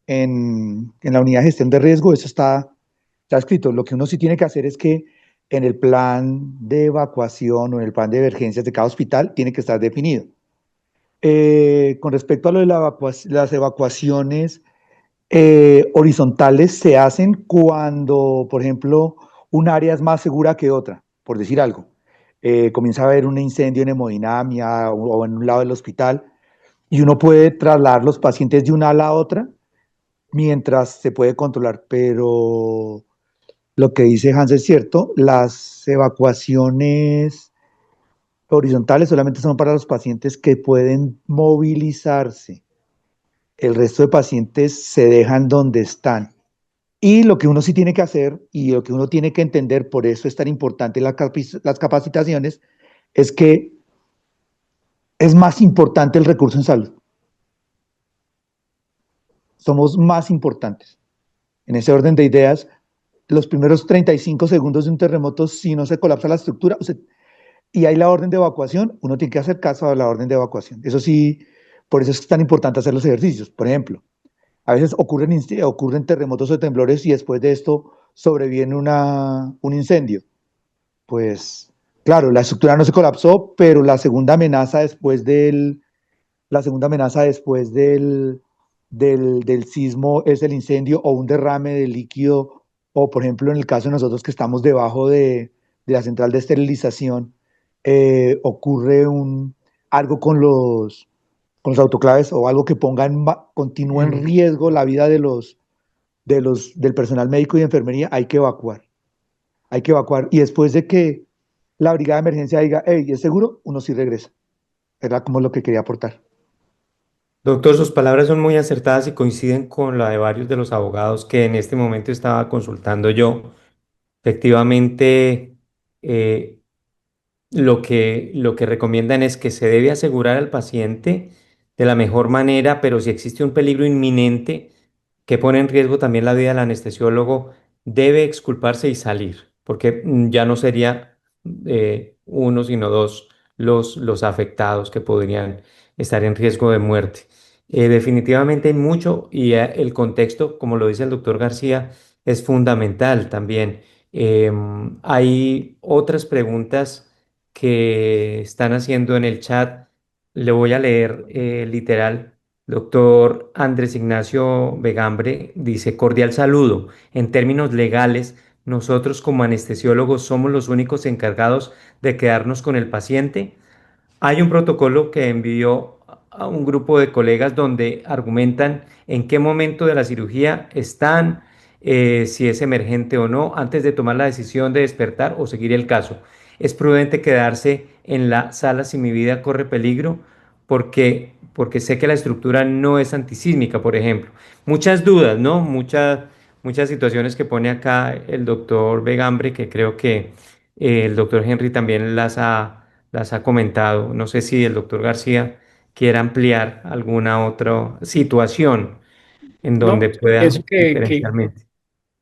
en la unidad de gestión de riesgo, eso está escrito. Lo que uno sí tiene que hacer es que en el plan de evacuación o en el plan de emergencias de cada hospital tiene que estar definido. Con respecto a lo de las evacuaciones, horizontales se hacen cuando, por ejemplo, un área es más segura que otra, por decir algo. Comienza a haber un incendio en hemodinamia o en un lado del hospital y uno puede trasladar los pacientes de una ala a otra mientras se puede controlar, pero lo que dice Hans es cierto, las evacuaciones horizontales solamente son para los pacientes que pueden movilizarse. El resto de pacientes se dejan donde están. Y lo que uno sí tiene que hacer y lo que uno tiene que entender, por eso es tan importante las capacitaciones, es que es más importante el recurso en salud. Somos más importantes. En ese orden de ideas, los primeros 35 segundos de un terremoto, si no se colapsa la estructura y hay la orden de evacuación, uno tiene que hacer caso a la orden de evacuación. Eso sí, por eso es tan importante hacer los ejercicios. Por ejemplo, a veces ocurren terremotos o temblores y después de esto sobreviene un incendio. Pues claro, la estructura no se colapsó, pero la segunda amenaza después del sismo es el incendio o un derrame de líquido, o por ejemplo en el caso de nosotros que estamos debajo de la central de esterilización, ocurre algo con los autoclaves o algo que continúe en Mm. riesgo la vida del personal médico y de enfermería, hay que evacuar. Hay que evacuar. Y después de que la brigada de emergencia diga, hey, ¿es seguro? Uno sí regresa. Era como lo que quería aportar. Doctor, sus palabras son muy acertadas y coinciden con la de varios de los abogados que en este momento estaba consultando yo. Efectivamente, eh, lo que recomiendan es que se debe asegurar al paciente de la mejor manera, pero si existe un peligro inminente que pone en riesgo también la vida del anestesiólogo, debe exculparse y salir, porque ya no sería uno, sino dos los afectados que podrían estar en riesgo de muerte. Definitivamente hay mucho y el contexto, como lo dice el doctor García, es fundamental también. Hay otras preguntas que están haciendo en el chat. Le voy a leer literal. Doctor Andrés Ignacio Vegambre dice, cordial saludo. En términos legales, nosotros como anestesiólogos somos los únicos encargados de quedarnos con el paciente. Hay un protocolo que envió a un grupo de colegas donde argumentan en qué momento de la cirugía están, si es emergente o no, antes de tomar la decisión de despertar o seguir el caso. Es prudente quedarse en la sala si mi vida corre peligro porque sé que la estructura no es antisísmica, por ejemplo. Muchas dudas, ¿no? Muchas situaciones que pone acá el doctor Vegambre que creo que el doctor Henry también las ha comentado. No sé si el doctor García quiere ampliar alguna otra situación en donde No, pueda pienso que diferencialmente.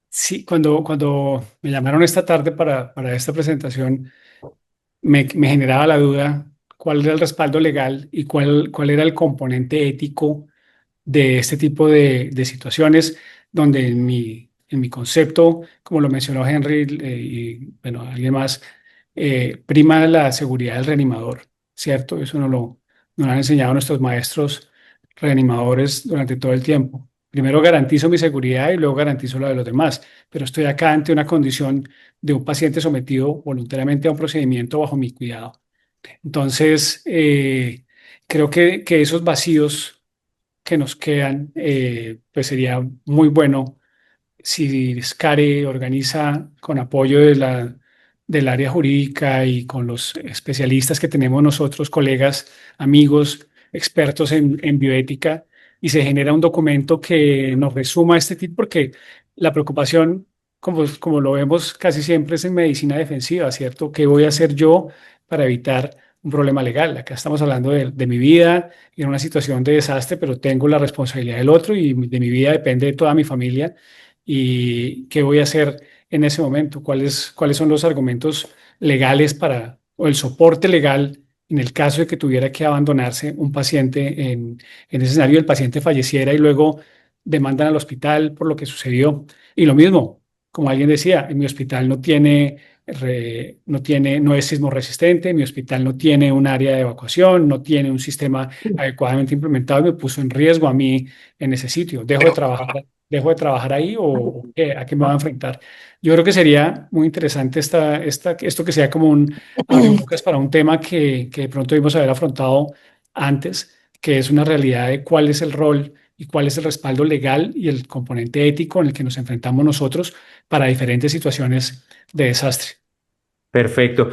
sí, cuando me llamaron esta tarde para esta presentación, me generaba la duda cuál era el respaldo legal y cuál era el componente ético de este tipo de situaciones donde en mi concepto, como lo mencionó Henry y bueno, alguien más, prima la seguridad del reanimador, ¿cierto? Eso nos lo han enseñado nuestros maestros reanimadores durante todo el tiempo. Primero garantizo mi seguridad y luego garantizo la de los demás, pero estoy acá ante una condición de un paciente sometido voluntariamente a un procedimiento bajo mi cuidado. Entonces, creo que esos vacíos que nos quedan, pues sería muy bueno si SCARE organiza con apoyo del área jurídica y con los especialistas que tenemos nosotros, colegas, amigos, expertos en bioética, y se genera un documento que nos resuma este tipo, porque la preocupación, como lo vemos casi siempre, es en medicina defensiva, ¿cierto? ¿Qué voy a hacer yo para evitar un problema legal? Acá estamos hablando de mi vida y en una situación de desastre, pero tengo la responsabilidad del otro y de mi vida depende de toda mi familia. ¿Y qué voy a hacer en ese momento? ¿Cuáles son los argumentos legales o el soporte legal en el caso de que tuviera que abandonarse un paciente en ese escenario, el paciente falleciera y luego demandan al hospital por lo que sucedió? Y lo mismo, como alguien decía, en mi hospital no es sismo resistente, mi hospital no tiene un área de evacuación, no tiene un sistema adecuadamente implementado y me puso en riesgo a mí en ese sitio. ¿Dejo de trabajar ahí o qué? ¿A qué me voy a enfrentar? Yo creo que sería muy interesante esto que sea como un abrebocas para un tema que de pronto debimos haber afrontado antes, que es una realidad de cuál es el rol y cuál es el respaldo legal y el componente ético en el que nos enfrentamos nosotros para diferentes situaciones de desastre. Perfecto.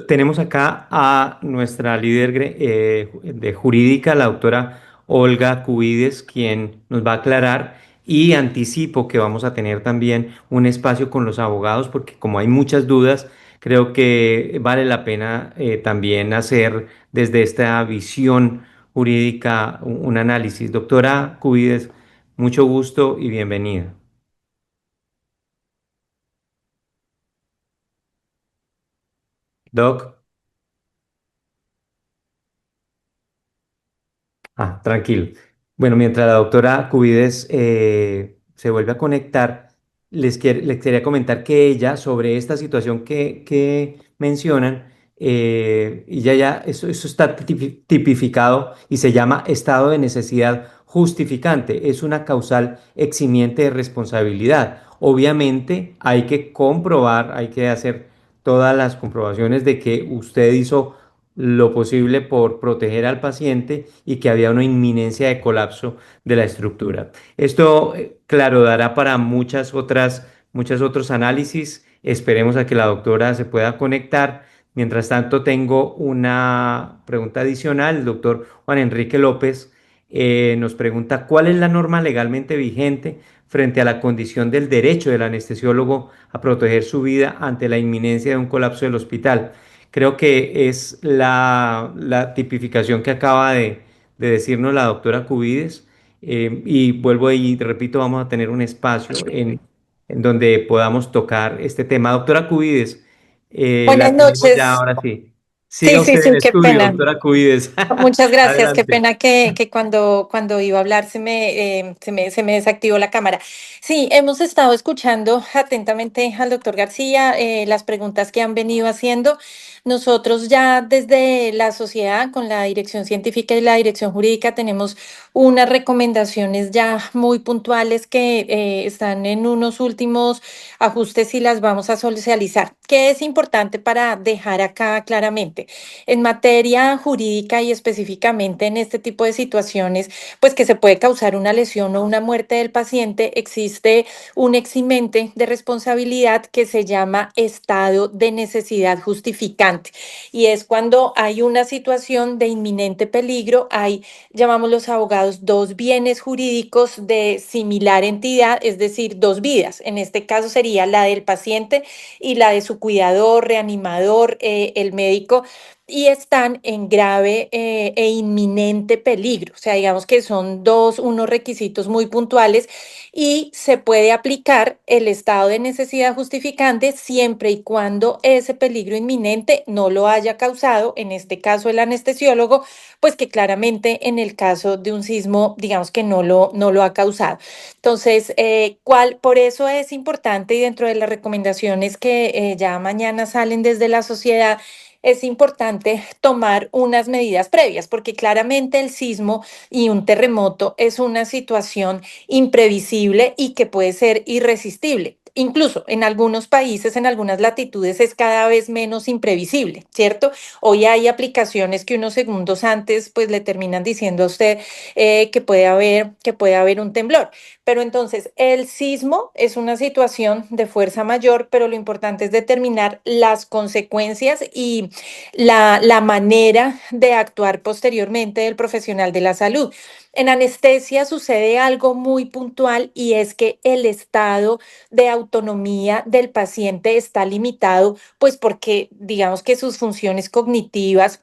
Tenemos acá a nuestra líder de jurídica, la doctora Olga Cubides, quien nos va a aclarar y anticipo que vamos a tener también un espacio con los abogados porque como hay muchas dudas, creo que vale la pena también hacer desde esta visión jurídica un análisis. Doctora Cubides, mucho gusto y bienvenida. Doc. Tranquilo. Bueno, mientras la doctora Cubides se vuelve a conectar, les quería comentar que ella, sobre esta situación que mencionan, y eso está tipificado y se llama estado de necesidad justificante. Es una causal eximiente de responsabilidad. Obviamente hay que comprobar, hay que hacer todas las comprobaciones de que usted hizo lo posible por proteger al paciente y que había una inminencia de colapso de la estructura. Esto, claro, dará para muchos otros análisis. Esperemos a que la doctora se pueda conectar. Mientras tanto, tengo una pregunta adicional. El doctor Juan Enrique López nos pregunta cuál es la norma legalmente vigente frente a la condición del derecho del anestesiólogo a proteger su vida ante la inminencia de un colapso del hospital. Creo que es la tipificación que acaba de decirnos la doctora Cubides. Y vuelvo y repito, vamos a tener un espacio en donde podamos tocar este tema. Doctora Cubides, Buenas la tenemos ya noches. ahora sí. Siga Sí, sí, usted sí, el qué estudio, pena. doctora Cubides. Muchas gracias. Qué Adelante. pena que cuando iba a hablar se me desactivó la cámara. Sí, hemos estado escuchando atentamente al doctor García las preguntas que han venido haciendo. Nosotros ya desde la sociedad, con la dirección científica y la dirección jurídica, tenemos unas recomendaciones ya muy puntuales que están en unos últimos ajustes y las vamos a socializar. ¿Qué es importante para dejar acá claramente? En materia jurídica y específicamente en este tipo de situaciones, pues que se puede causar una lesión o una muerte del paciente, existe un eximente de responsabilidad que se llama estado de necesidad justificante. Y es cuando hay una situación de inminente peligro, hay, llamamos los abogados, dos bienes jurídicos de similar entidad, es decir, dos vidas. En este caso sería la del paciente y la de su cuidador, reanimador, el médico y están en grave e inminente peligro. O sea, digamos que son unos requisitos muy puntuales y se puede aplicar el estado de necesidad justificante siempre y cuando ese peligro inminente no lo haya causado, en este caso el anestesiólogo, pues que claramente en el caso de un sismo, digamos que no lo ha causado. Entonces, por eso es importante y dentro de las recomendaciones que ya mañana salen desde la sociedad, es importante tomar unas medidas previas, porque claramente el sismo y un terremoto es una situación imprevisible y que puede ser irresistible. Incluso en algunos países, en algunas latitudes, es cada vez menos imprevisible, ¿cierto? Hoy hay aplicaciones que unos segundos antes, pues le terminan diciendo a usted que puede haber un temblor. Pero entonces, el sismo es una situación de fuerza mayor, pero lo importante es determinar las consecuencias y la manera de actuar posteriormente del profesional de la salud. En anestesia sucede algo muy puntual y es que el estado de autonomía del paciente está limitado, pues porque digamos que sus funciones cognitivas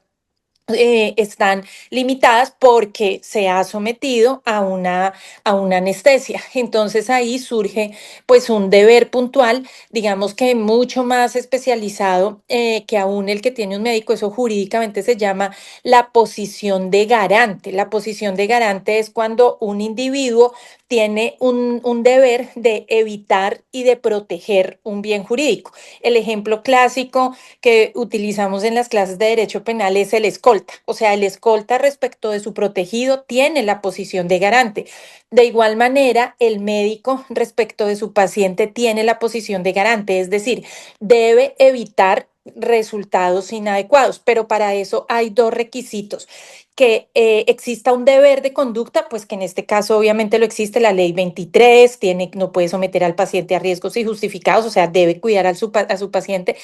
están limitadas porque se ha sometido a una anestesia. Entonces ahí surge pues un deber puntual, digamos que mucho más especializado que aún el que tiene un médico. Eso jurídicamente se llama la posición de garante. La posición de garante es cuando un individuo tiene un deber de evitar y de proteger un bien jurídico. El ejemplo clásico que utilizamos en las clases de derecho penal es el escolta. O sea, el escolta respecto de su protegido tiene la posición de garante. De igual manera, el médico respecto de su paciente tiene la posición de garante, es decir, debe evitar resultados inadecuados, pero para eso hay dos requisitos: que exista un deber de conducta, pues que en este caso obviamente lo existe la ley 23, no puede someter al paciente a riesgos injustificados, o sea, debe cuidar a su paciente,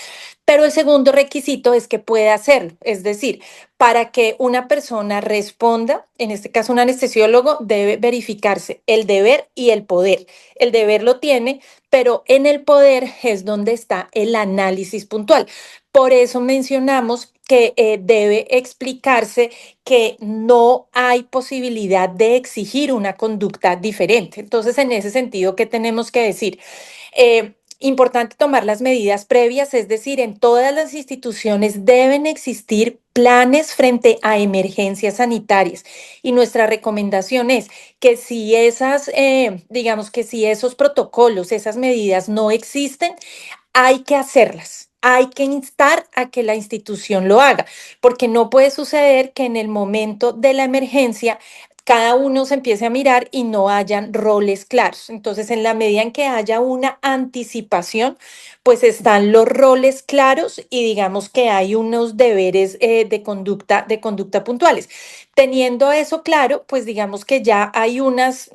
pero el segundo requisito es que pueda hacerlo, es decir, para que una persona responda, en este caso un anestesiólogo, debe verificarse el deber y el poder. El deber lo tiene, pero en el poder es donde está el análisis puntual. Por eso mencionamos que debe explicarse que no hay posibilidad de exigir una conducta diferente. Entonces, en ese sentido, ¿qué tenemos que decir? Importante tomar las medidas previas, es decir, en todas las instituciones deben existir planes frente a emergencias sanitarias. Y nuestra recomendación es que si digamos que si esos protocolos, esas medidas no existen, hay que hacerlas. Hay que instar a que la institución lo haga, porque no puede suceder que en el momento de la emergencia cada uno se empiece a mirar y no hayan roles claros. Entonces, en la medida en que haya una anticipación, pues están los roles claros y digamos que hay unos deberes de conducta puntuales. Teniendo eso claro, pues digamos que ya hay unos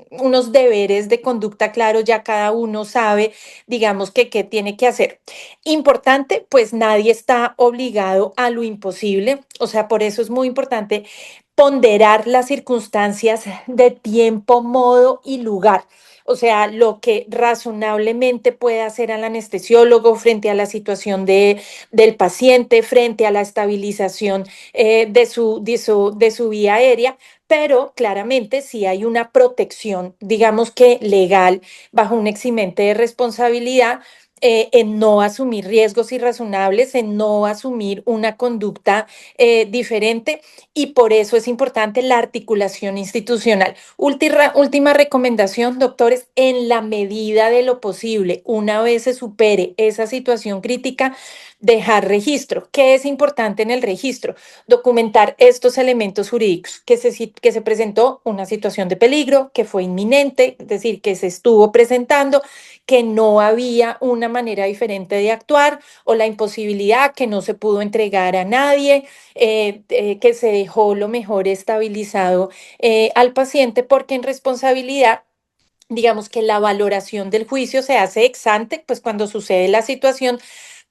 deberes de conducta claros, ya cada uno sabe, digamos que qué tiene que hacer. Importante, pues nadie está obligado a lo imposible, o sea, por eso es muy importante ponderar las circunstancias de tiempo, modo y lugar. O sea, lo que razonablemente puede hacer al anestesiólogo frente a la situación del paciente, frente a la estabilización de su vía aérea, pero claramente si hay una protección, digamos que legal, bajo un eximente de responsabilidad, en no asumir riesgos irrazonables, en no asumir una conducta diferente, y por eso es importante la articulación institucional. Última recomendación, doctores: en la medida de lo posible, una vez se supere esa situación crítica, dejar registro. ¿Qué es importante en el registro? Documentar estos elementos jurídicos, que se presentó una situación de peligro, que fue inminente, es decir, que se estuvo presentando, que no había una manera diferente de actuar o la imposibilidad, que no se pudo entregar a nadie, que se dejó lo mejor estabilizado al paciente, porque en responsabilidad, digamos que la valoración del juicio se hace ex ante, pues cuando sucede la situación,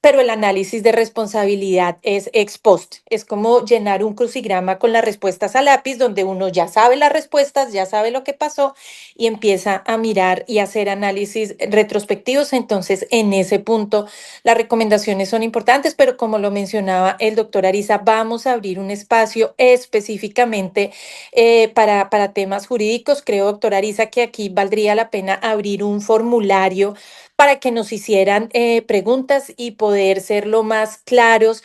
pero el análisis de responsabilidad es ex post. Es como llenar un crucigrama con las respuestas a lápiz, donde uno ya sabe las respuestas, ya sabe lo que pasó y empieza a mirar y hacer análisis retrospectivos. Entonces, en ese punto, las recomendaciones son importantes, pero como lo mencionaba el doctor Ariza, vamos a abrir un espacio específicamente para temas jurídicos. Creo, doctor Ariza, que aquí valdría la pena abrir un formulario para que nos hicieran preguntas y poder ser lo más claros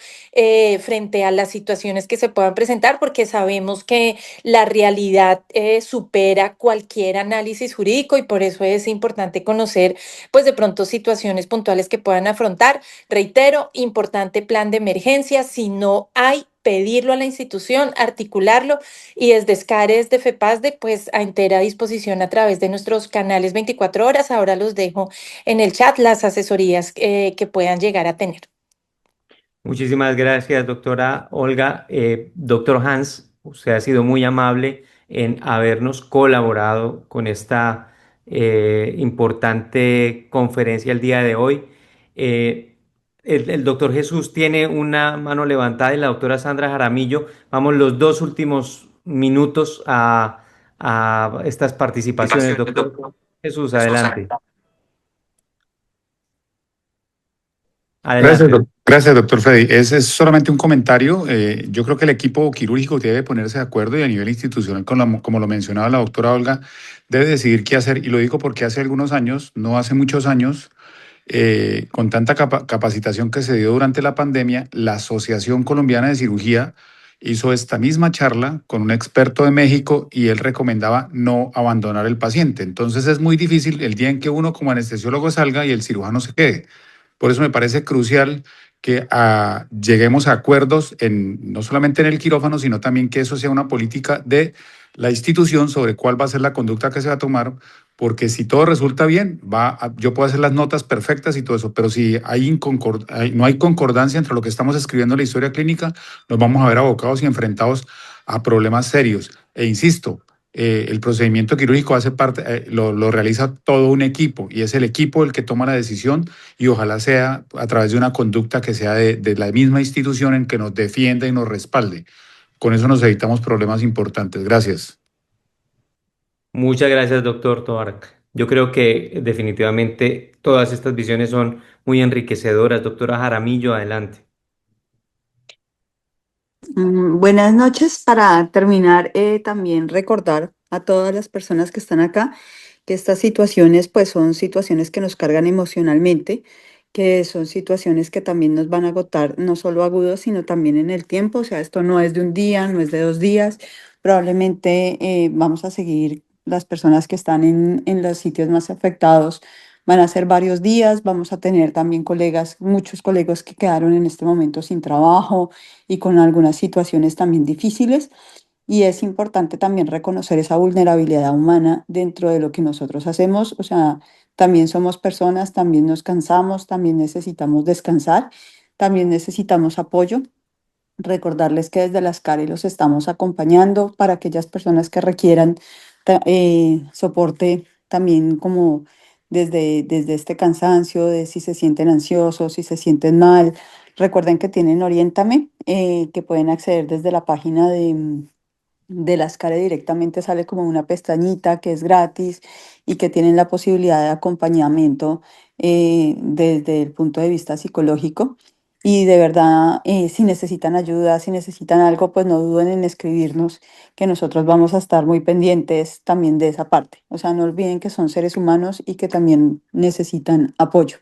frente a las situaciones que se puedan presentar, porque sabemos que la realidad supera cualquier análisis jurídico y por eso es importante conocer, pues de pronto, situaciones puntuales que puedan afrontar. Reitero, importante plan de emergencia. Si no hay, pedirlo a la institución, articularlo y desde SCARE, desde FEPASDE, pues a entera disposición a través de nuestros canales 24 horas. Ahora los dejo en el chat las asesorías que puedan llegar a tener. Muchísimas gracias, doctora Olga. Doctor Hans, usted ha sido muy amable en habernos colaborado con esta importante conferencia el día de hoy. Eh, el doctor Jesús tiene una mano levantada y la doctora Sandra Jaramillo. Vamos los dos últimos minutos a estas participaciones. Doctor Jesús, adelante. Gracias, Adelante. gracias, doctor Freddy. Ese es solamente un comentario. Yo creo que el equipo quirúrgico debe ponerse de acuerdo y a nivel institucional, como lo mencionaba la doctora Olga, debe decidir qué hacer. Y lo digo porque hace algunos años, no hace muchos años, con tanta capacitación que se dio durante la pandemia, la Asociación Colombiana de Cirugía hizo esta misma charla con un experto de México y él recomendaba no abandonar el paciente. Entonces es muy difícil el día en que uno como anestesiólogo salga y el cirujano se quede. Por eso me parece crucial que lleguemos a acuerdos no solamente en el quirófano, sino también que eso sea una política de la institución sobre cuál va a ser la conducta que se va a tomar, porque si todo resulta bien, yo puedo hacer las notas perfectas y todo eso, pero si no hay concordancia entre lo que estamos escribiendo en la historia clínica, nos vamos a ver abocados y enfrentados a problemas serios. E insisto, el procedimiento quirúrgico hace parte, lo realiza todo un equipo y es el equipo el que toma la decisión y ojalá sea a través de una conducta que sea de la misma institución en que nos defienda y nos respalde. Con eso nos evitamos problemas importantes. Gracias. Muchas gracias, doctor Tovar. Yo creo que definitivamente todas estas visiones son muy enriquecedoras. Doctora Jaramillo, adelante. Buenas noches. Para terminar, también recordar a todas las personas que están acá que estas situaciones pues son situaciones que nos cargan emocionalmente, que son situaciones que también nos van a agotar, no solo agudos, sino también en el tiempo. O sea, esto no es de un día, no es de 2 días. Probablemente vamos a seguir, las personas que están en los sitios más afectados van a ser varios días. Vamos a tener también colegas, muchos colegas que quedaron en este momento sin trabajo y con algunas situaciones también difíciles. Y es importante también reconocer esa vulnerabilidad humana dentro de lo que nosotros hacemos. O sea, también somos personas, también nos cansamos, también necesitamos descansar, también necesitamos apoyo. Recordarles que desde las CARE los estamos acompañando para aquellas personas que requieran soporte también como desde este cansancio, de si se sienten ansiosos, si se sienten mal. Recuerden que tienen Oriéntame, que pueden acceder desde la página de las CARE directamente, sale como una pestañita que es gratis y que tienen la posibilidad de acompañamiento desde el punto de vista psicológico. Y de verdad, si necesitan ayuda, si necesitan algo, pues no duden en escribirnos, que nosotros vamos a estar muy pendientes también de esa parte. O sea, no olviden que son seres humanos y que también necesitan apoyo.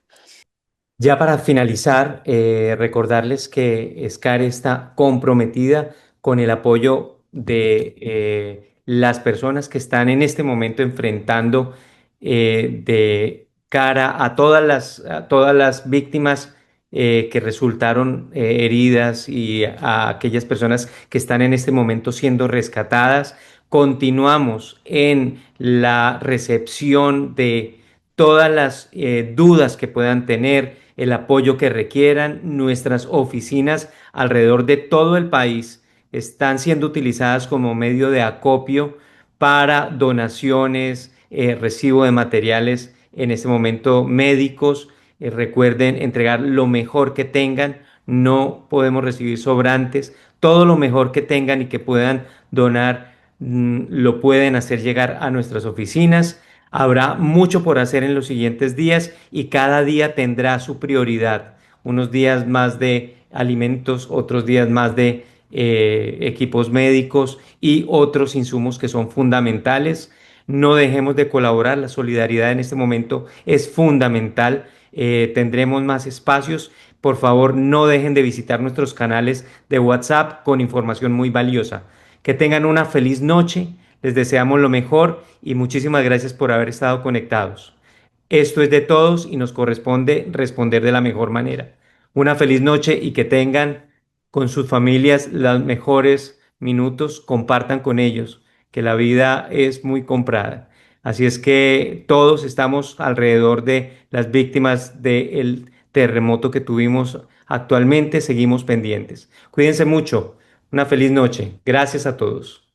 Ya para finalizar, recordarles que SCARE está comprometida con el apoyo de las personas que están en este momento enfrentando de cara a todas las víctimas que resultaron heridas y a aquellas personas que están en este momento siendo rescatadas. Continuamos en la recepción de todas las dudas que puedan tener, el apoyo que requieran. Nuestras oficinas alrededor de todo el país están siendo utilizadas como medio de acopio para donaciones, recibo de materiales, en este momento médicos. recuerden entregar lo mejor que tengan, no podemos recibir sobrantes, todo lo mejor que tengan y que puedan donar, lo pueden hacer llegar a nuestras oficinas. Habrá mucho por hacer en los siguientes días y cada día tendrá su prioridad. Unos días más de alimentos, otros días más de equipos médicos y otros insumos que son fundamentales. No dejemos de colaborar, la solidaridad en este momento es fundamental. Tendremos más espacios. Por favor, no dejen de visitar nuestros canales de WhatsApp con información muy valiosa. Que tengan una feliz noche, les deseamos lo mejor y muchísimas gracias por haber estado conectados. Esto es de todos y nos corresponde responder de la mejor manera. Una feliz noche y que tengan con sus familias los mejores minutos, compartan con ellos, que la vida es muy comprada. Así es que todos estamos alrededor de las víctimas del terremoto que tuvimos actualmente, seguimos pendientes. Cuídense mucho, una feliz noche. Gracias a todos.